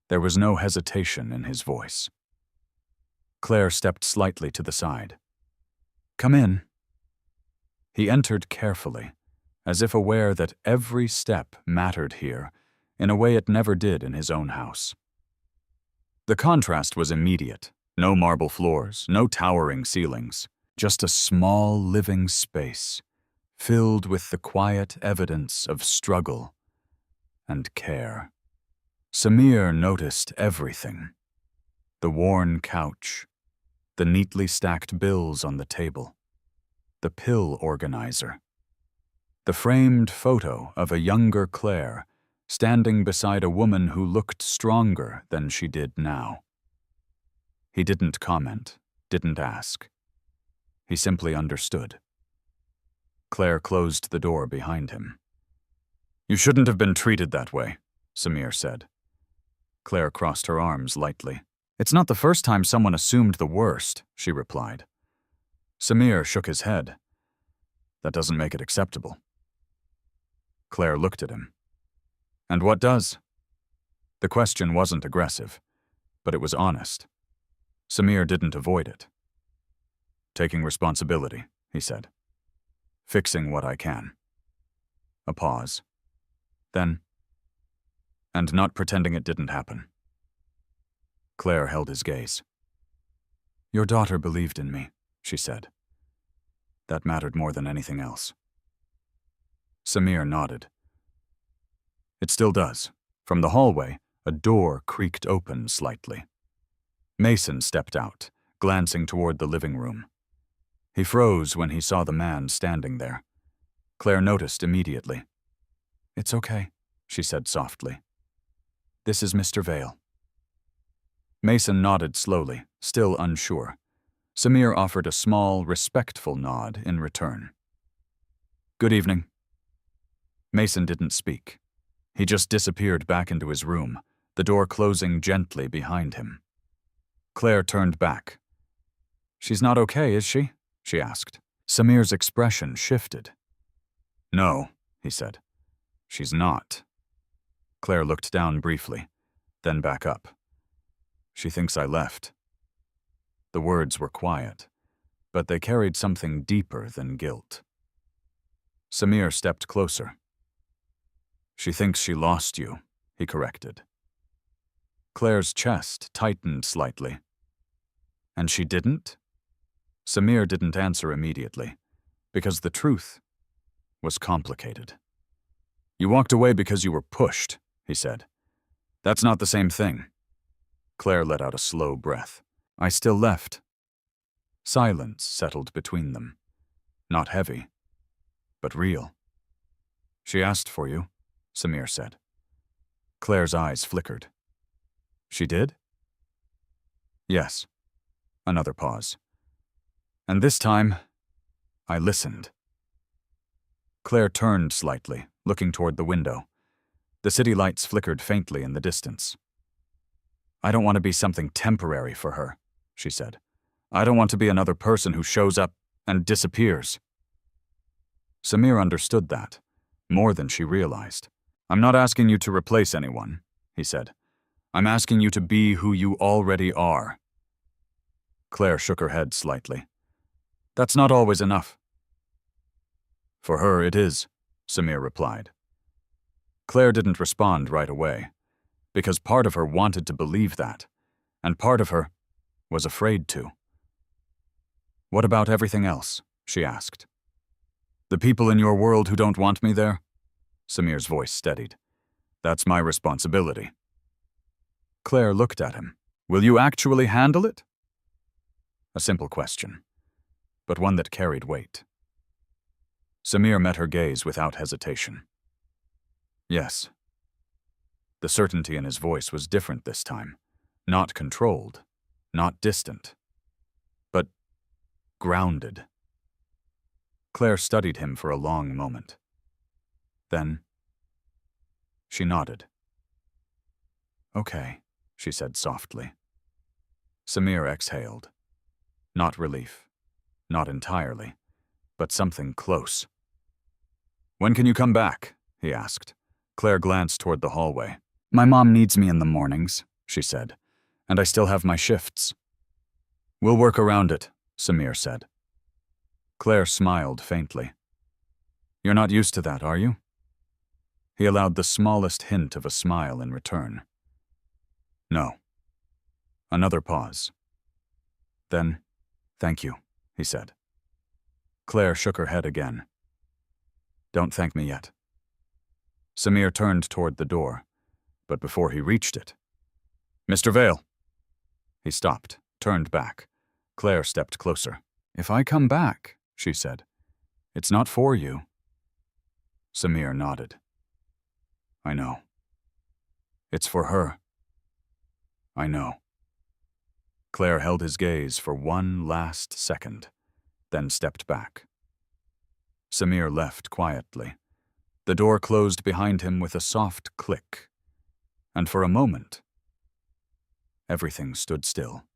There was no hesitation in his voice. Claire stepped slightly to the side. "Come in." He entered carefully, as if aware that every step mattered here in a way it never did in his own house. The contrast was immediate. No marble floors, no towering ceilings, just a small living space, filled with the quiet evidence of struggle and care. Samir noticed everything. The worn couch, the neatly stacked bills on the table, the pill organizer, the framed photo of a younger Claire standing beside a woman who looked stronger than she did now. He didn't comment, didn't ask. He simply understood. Claire closed the door behind him. "You shouldn't have been treated that way," Samir said. Claire crossed her arms lightly. "It's not the first time someone assumed the worst," she replied. Samir shook his head. "That doesn't make it acceptable." Claire looked at him. "And what does?" The question wasn't aggressive, but it was honest. Samir didn't avoid it. "Taking responsibility," he said. "Fixing what I can." A pause. Then, "And not pretending it didn't happen." Claire held his gaze. "Your daughter believed in me," she said. That mattered more than anything else. Samir nodded. "It still does." From the hallway, a door creaked open slightly. Mason stepped out, glancing toward the living room. He froze when he saw the man standing there. Claire noticed immediately. "It's okay," she said softly. "This is Mr. Vale." Mason nodded slowly, still unsure. Samir offered a small, respectful nod in return. "Good evening." Mason didn't speak. He just disappeared back into his room, the door closing gently behind him. Claire turned back. "She's not okay, is she?" she asked. Samir's expression shifted. "No," he said. "She's not." Claire looked down briefly, then back up. "She thinks I left." The words were quiet, but they carried something deeper than guilt. Samir stepped closer. "She thinks she lost you," he corrected. Claire's chest tightened slightly. "And she didn't?" Samir didn't answer immediately, because the truth was complicated. "You walked away because you were pushed," he said. "That's not the same thing." Claire let out a slow breath. "I still left." Silence settled between them. Not heavy, but real. "She asked for you," Samir said. Claire's eyes flickered. "She did?" "Yes." Another pause. "And this time, I listened." Claire turned slightly, looking toward the window. The city lights flickered faintly in the distance. "I don't want to be something temporary for her," she said. "I don't want to be another person who shows up and disappears." Samir understood that, more than she realized. "I'm not asking you to replace anyone," he said. "I'm asking you to be who you already are." Claire shook her head slightly. "That's not always enough." "For her, it is," Samir replied. Claire didn't respond right away, because part of her wanted to believe that, and part of her was afraid to. "What about everything else?" she asked. "The people in your world who don't want me there?" Samir's voice steadied. "That's my responsibility." Claire looked at him. "Will you actually handle it?" A simple question, but one that carried weight. Samir met her gaze without hesitation. "Yes." The certainty in his voice was different this time. Not controlled, not distant, but grounded. Claire studied him for a long moment. Then she nodded. "Okay," she said softly. Samir exhaled. Not relief, not entirely, but something close. "When can you come back?" he asked. Claire glanced toward the hallway. "My mom needs me in the mornings," she said, "and I still have my shifts." "We'll work around it," Samir said. Claire smiled faintly. "You're not used to that, are you?" He allowed the smallest hint of a smile in return. "No." Another pause. Then, "Thank you," he said. Claire shook her head again. "Don't thank me yet." Samir turned toward the door, but before he reached it, "Mr. Vale." He stopped, turned back. Claire stepped closer. "If I come back," she said, "it's not for you." Samir nodded. "I know. It's for her." "I know." Claire held his gaze for one last second, then stepped back. Samir left quietly. The door closed behind him with a soft click, and for a moment, everything stood still.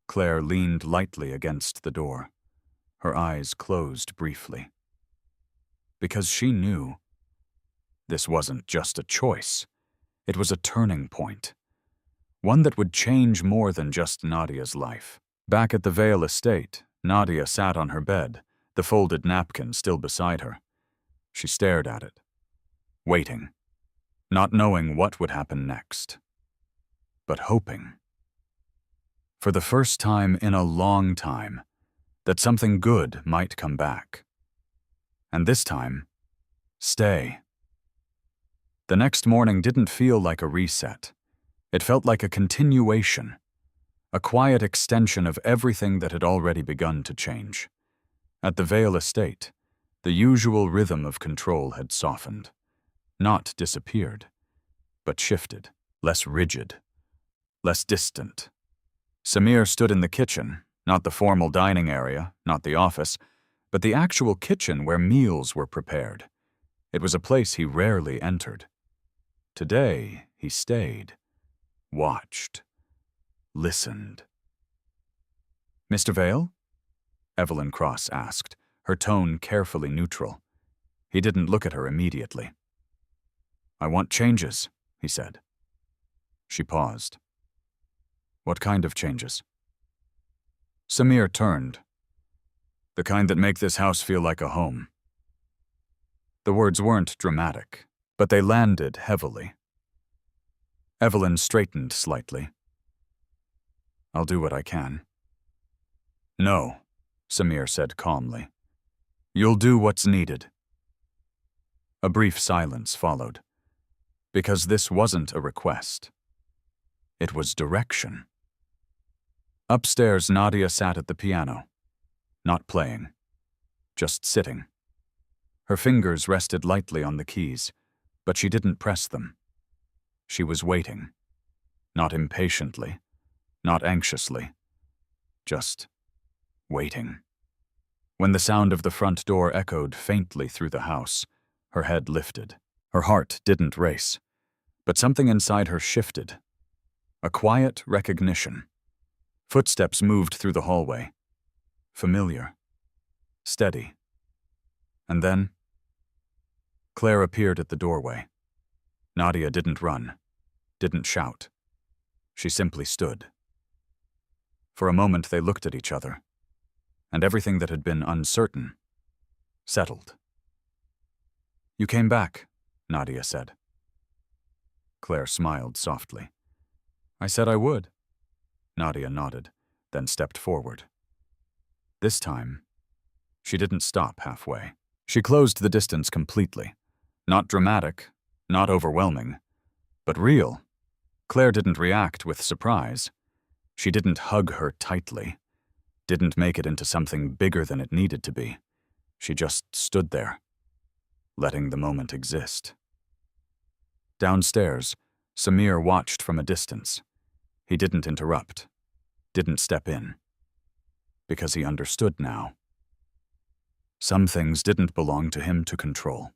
Claire leaned lightly against the door, her eyes closed briefly. Because she knew this wasn't just a choice, it was a turning point. One that would change more than just Nadia's life. Back at the Vale estate, Nadia sat on her bed, the folded napkin still beside her. She stared at it, waiting, not knowing what would happen next, but hoping, for the first time in a long time, that something good might come back. And this time, stay. The next morning didn't feel like a reset. It felt like a continuation, a quiet extension of everything that had already begun to change. At the Vale estate, the usual rhythm of control had softened, not disappeared, but shifted, less rigid, less distant. Samir stood in the kitchen, not the formal dining area, not the office, but the actual kitchen where meals were prepared. It was a place he rarely entered. Today, he stayed, watched, listened. "Mr. Vale?" Evelyn Cross asked, her tone carefully neutral. He didn't look at her immediately. "I want changes," he said. She paused. "What kind of changes?" Samir turned. "The kind that make this house feel like a home." The words weren't dramatic, but they landed heavily. Evelyn straightened slightly. "I'll do what I can." "No," Samir said calmly. "You'll do what's needed." A brief silence followed, because this wasn't a request. It was direction. Upstairs, Nadia sat at the piano, not playing, just sitting. Her fingers rested lightly on the keys, but she didn't press them. She was waiting, not impatiently, not anxiously, just waiting. When the sound of the front door echoed faintly through the house, her head lifted. Her heart didn't race, but something inside her shifted. A quiet recognition. Footsteps moved through the hallway. Familiar. Steady. And then, Claire appeared at the doorway. Nadia didn't run, didn't shout. She simply stood. For a moment they looked at each other, and everything that had been uncertain settled. "You came back," Nadia said. Claire smiled softly. "I said I would." Nadia nodded, then stepped forward. This time, she didn't stop halfway. She closed the distance completely. Not dramatic, not overwhelming, but real. Claire didn't react with surprise. She didn't hug her tightly, didn't make it into something bigger than it needed to be. She just stood there, letting the moment exist. Downstairs, Samir watched from a distance. He didn't interrupt, didn't step in, because he understood now. Some things didn't belong to him to control.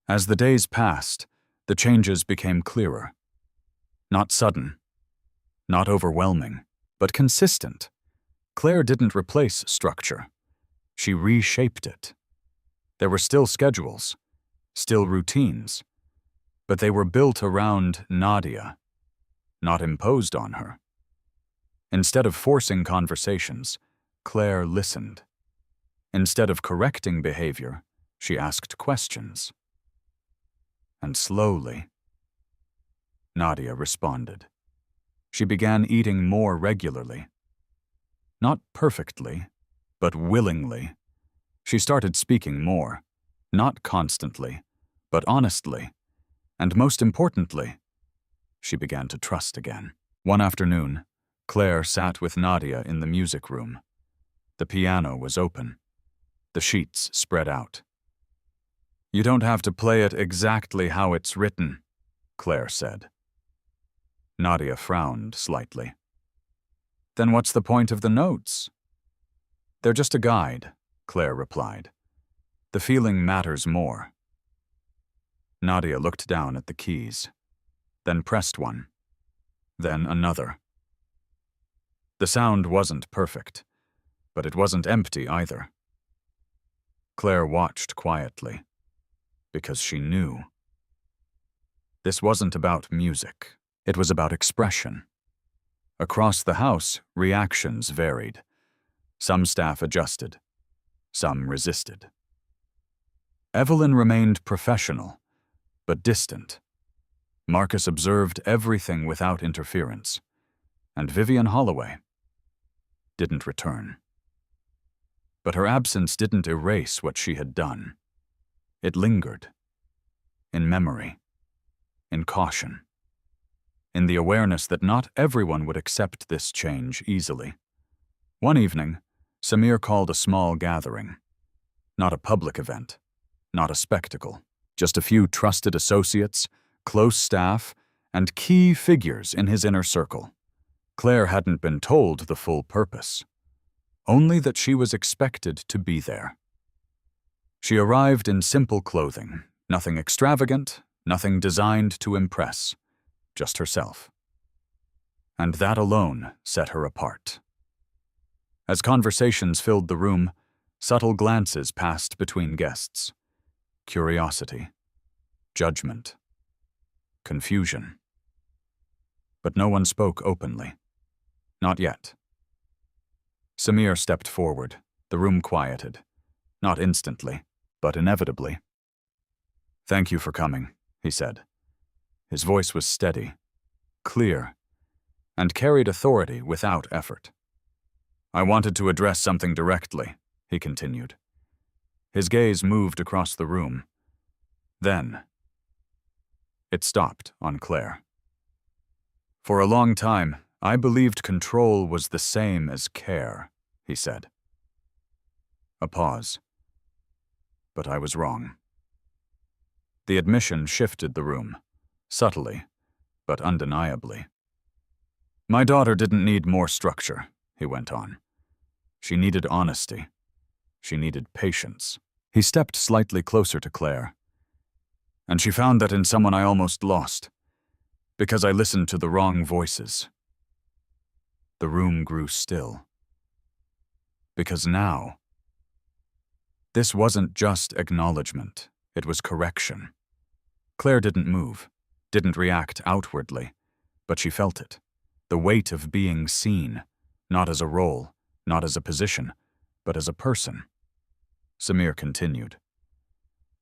As the days passed, the changes became clearer. Not sudden, not overwhelming, but consistent. Claire didn't replace structure. She reshaped it. There were still schedules, still routines, but they were built around Nadia, not imposed on her. Instead of forcing conversations, Claire listened. Instead of correcting behavior, she asked questions. And slowly, Nadia responded. She began eating more regularly. Not perfectly, but willingly. She started speaking more, not constantly, but honestly. And most importantly, she began to trust again. One afternoon, Claire sat with Nadia in the music room. The piano was open. The sheets spread out. "You don't have to play it exactly how it's written," Claire said. Nadia frowned slightly. "Then what's the point of the notes?" "They're just a guide," Claire replied. "The feeling matters more." Nadia looked down at the keys, then pressed one, then another. The sound wasn't perfect, but it wasn't empty either. Claire watched quietly, because she knew. This wasn't about music. It was about expression. Across the house, reactions varied. Some staff adjusted. Some resisted. Evelyn remained professional, but distant. Marcus observed everything without interference, and Vivian Holloway didn't return. But her absence didn't erase what she had done. It lingered. In memory. In caution. In the awareness that not everyone would accept this change easily. One evening, Samir called a small gathering. Not a public event. Not a spectacle. Just a few trusted associates, close staff, and key figures in his inner circle. Claire hadn't been told the full purpose. Only that she was expected to be there. She arrived in simple clothing, nothing extravagant, nothing designed to impress, just herself. And that alone set her apart. As conversations filled the room, subtle glances passed between guests. Curiosity, judgment, confusion. But no one spoke openly. Not yet. Samir stepped forward. The room quieted. Not instantly, but inevitably. "Thank you for coming," he said. His voice was steady, clear, and carried authority without effort. "I wanted to address something directly," he continued. His gaze moved across the room. Then, it stopped on Claire. "For a long time, I believed control was the same as care," he said. A pause. But I was wrong. The admission shifted the room, subtly, but undeniably. "My daughter didn't need more structure," he went on. "She needed honesty. She needed patience." He stepped slightly closer to Claire. "And she found that in someone I almost lost, because I listened to the wrong voices." The room grew still. Because now, this wasn't just acknowledgement, it was correction. Claire didn't move, didn't react outwardly, but she felt it. The weight of being seen, not as a role, not as a position, but as a person. Samir continued.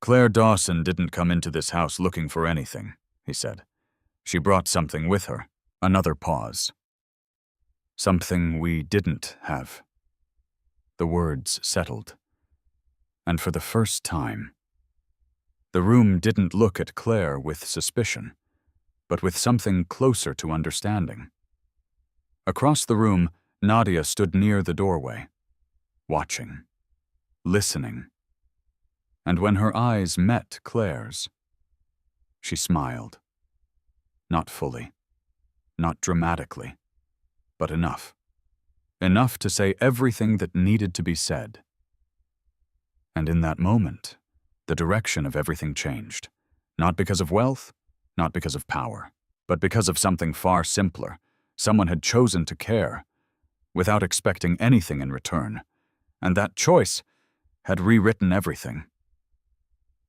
"Claire Dawson didn't come into this house looking for anything," he said. "She brought something with her." Another pause. Something we didn't have. The words settled. And for the first time, the room didn't look at Claire with suspicion, but with something closer to understanding. Across the room, Nadia stood near the doorway, watching, listening. And when her eyes met Claire's, she smiled. Not fully, not dramatically, but enough. Enough to say everything that needed to be said. And in that moment, the direction of everything changed. Not because of wealth, not because of power, but because of something far simpler. Someone had chosen to care, without expecting anything in return. And that choice had rewritten everything.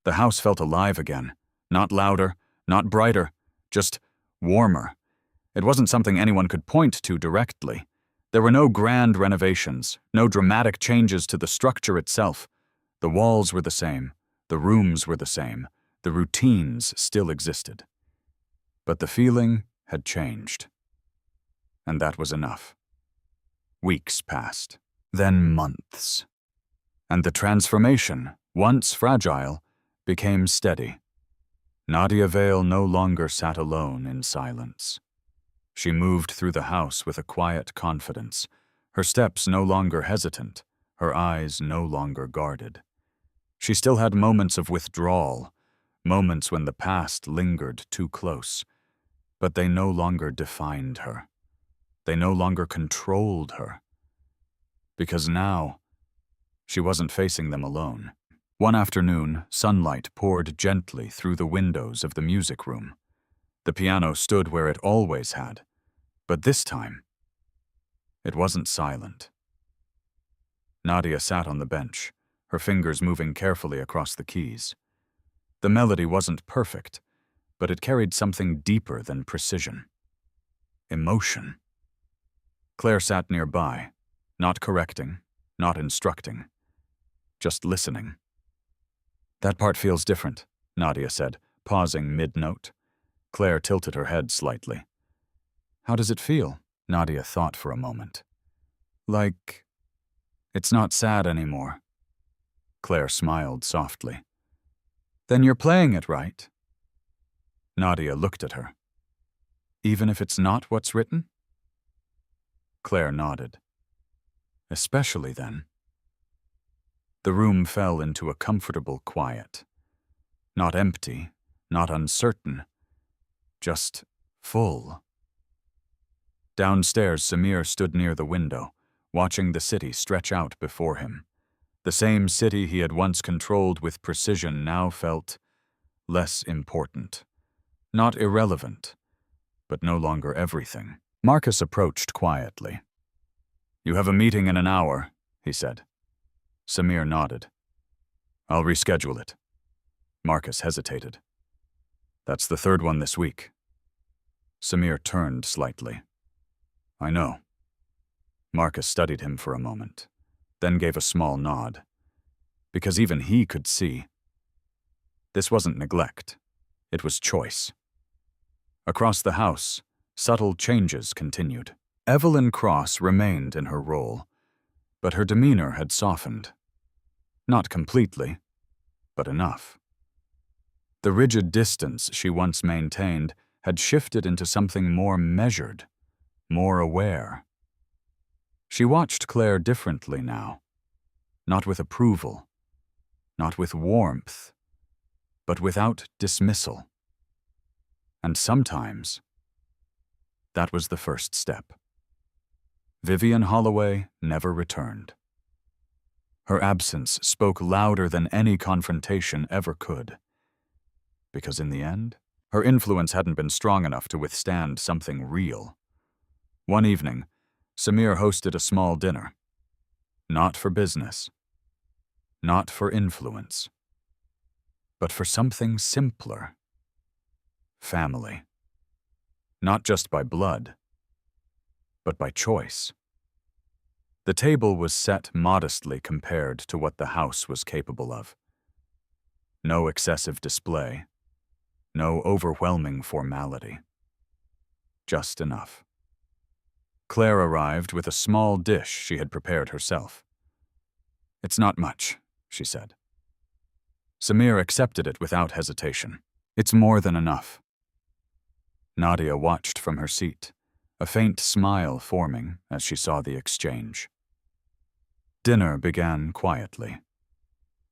The house felt alive again. Not louder, not brighter, just warmer. It wasn't something anyone could point to directly. There were no grand renovations, no dramatic changes to the structure itself. The walls were the same, the rooms were the same, the routines still existed. But the feeling had changed. And that was enough. Weeks passed, then months. And the transformation, once fragile, became steady. Nadia Vale no longer sat alone in silence. She moved through the house with a quiet confidence, her steps no longer hesitant, her eyes no longer guarded. She still had moments of withdrawal, moments when the past lingered too close, but they no longer defined her. They no longer controlled her. Because now, she wasn't facing them alone. One afternoon, sunlight poured gently through the windows of the music room. The piano stood where it always had, but this time, it wasn't silent. Nadia sat on the bench, her fingers moving carefully across the keys. The melody wasn't perfect, but it carried something deeper than precision. Emotion. Claire sat nearby, not correcting, not instructing, just listening. "That part feels different," Nadia said, pausing mid-note. Claire tilted her head slightly. "How does it feel?" Nadia thought for a moment. "Like it's not sad anymore." Claire smiled softly. "Then you're playing it right." Nadia looked at her. "Even if it's not what's written?" Claire nodded. "Especially then." The room fell into a comfortable quiet. Not empty, not uncertain, just full. Downstairs, Samir stood near the window, watching the city stretch out before him. The same city he had once controlled with precision now felt less important. Not irrelevant, but no longer everything. Marcus approached quietly. "You have a meeting in an hour," he said. Samir nodded. "I'll reschedule it." Marcus hesitated. "That's the third one this week." Samir turned slightly. "I know." Marcus studied him for a moment, then gave a small nod. Because even he could see. This wasn't neglect. It was choice. Across the house, subtle changes continued. Evelyn Cross remained in her role, but her demeanor had softened. Not completely, but enough. The rigid distance she once maintained had shifted into something more measured, more aware. She watched Claire differently now, not with approval, not with warmth, but without dismissal. And sometimes, that was the first step. Vivian Holloway never returned. Her absence spoke louder than any confrontation ever could. Because in the end, her influence hadn't been strong enough to withstand something real. One evening, Samir hosted a small dinner. Not for business. Not for influence. But for something simpler. Family. Not just by blood, but by choice. The table was set modestly compared to what the house was capable of. No excessive display. No overwhelming formality. Just enough. Claire arrived with a small dish she had prepared herself. "It's not much," she said. Samir accepted it without hesitation. "It's more than enough." Nadia watched from her seat, a faint smile forming as she saw the exchange. Dinner began quietly.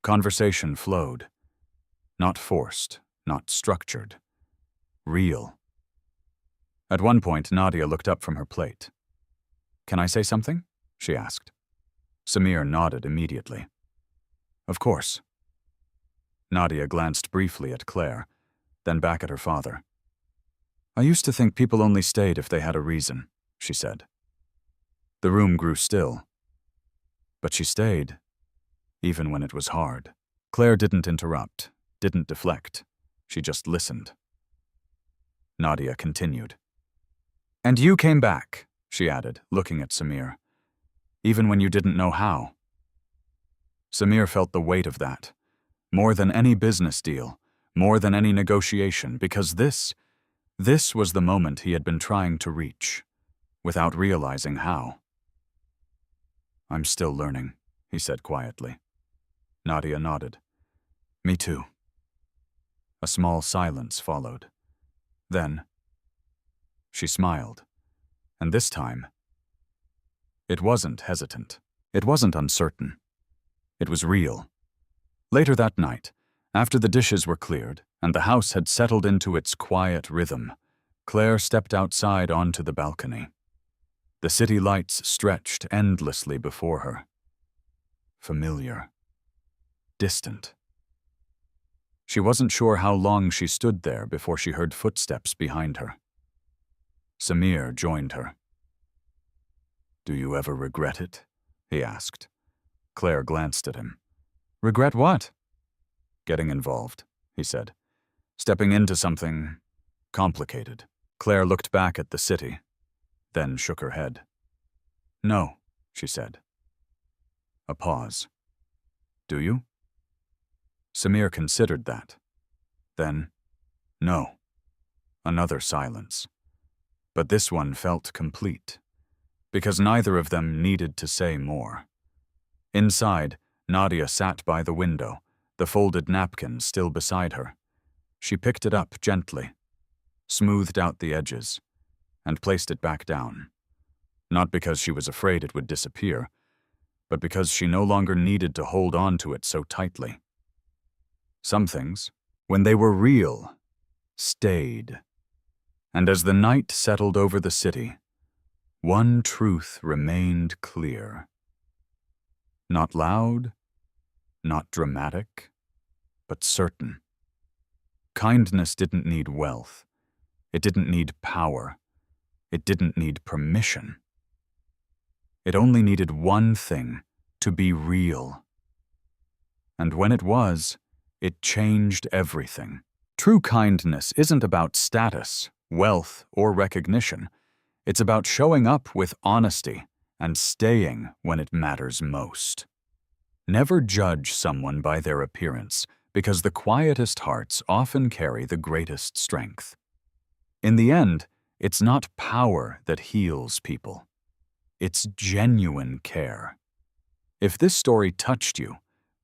Conversation flowed. Not forced, not structured. Real. At one point, Nadia looked up from her plate. "Can I say something?" she asked. Samir nodded immediately. "Of course." Nadia glanced briefly at Claire, then back at her father. "I used to think people only stayed if they had a reason," she said. The room grew still. But she stayed, even when it was hard. Claire didn't interrupt, didn't deflect. She just listened. Nadia continued. "And you came back," she added, looking at Samir, "even when you didn't know how." Samir felt the weight of that, more than any business deal, more than any negotiation, because this was the moment he had been trying to reach, without realizing how. "I'm still learning," he said quietly. Nadia nodded. "Me too." A small silence followed. Then, she smiled, and this time, it wasn't hesitant. It wasn't uncertain. It was real. Later that night, after the dishes were cleared and the house had settled into its quiet rhythm, Claire stepped outside onto the balcony. The city lights stretched endlessly before her. Familiar. Distant. She wasn't sure how long she stood there before she heard footsteps behind her. Samir joined her. "Do you ever regret it?" he asked. Claire glanced at him. "Regret what?" "Getting involved," he said. "Stepping into something complicated." Claire looked back at the city, then shook her head. "No," she said. A pause. "Do you?" Samir considered that. Then, "No." Another silence. But this one felt complete, because neither of them needed to say more. Inside, Nadia sat by the window, the folded napkin still beside her. She picked it up gently, smoothed out the edges, and placed it back down. Not because she was afraid it would disappear, but because she no longer needed to hold on to it so tightly. Some things, when they were real, stayed. And as the night settled over the city, one truth remained clear. Not loud, not dramatic, but certain. Kindness didn't need wealth. It didn't need power. It didn't need permission. It only needed one thing, to be real. And when it was, it changed everything. True kindness isn't about status, wealth, or recognition. It's about showing up with honesty and staying when it matters most. Never judge someone by their appearance, because the quietest hearts often carry the greatest strength. In the end, it's not power that heals people. It's genuine care. If this story touched you,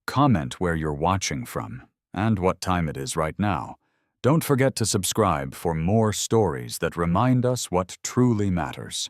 comment where you're watching from and what time it is right now. Don't forget to subscribe for more stories that remind us what truly matters.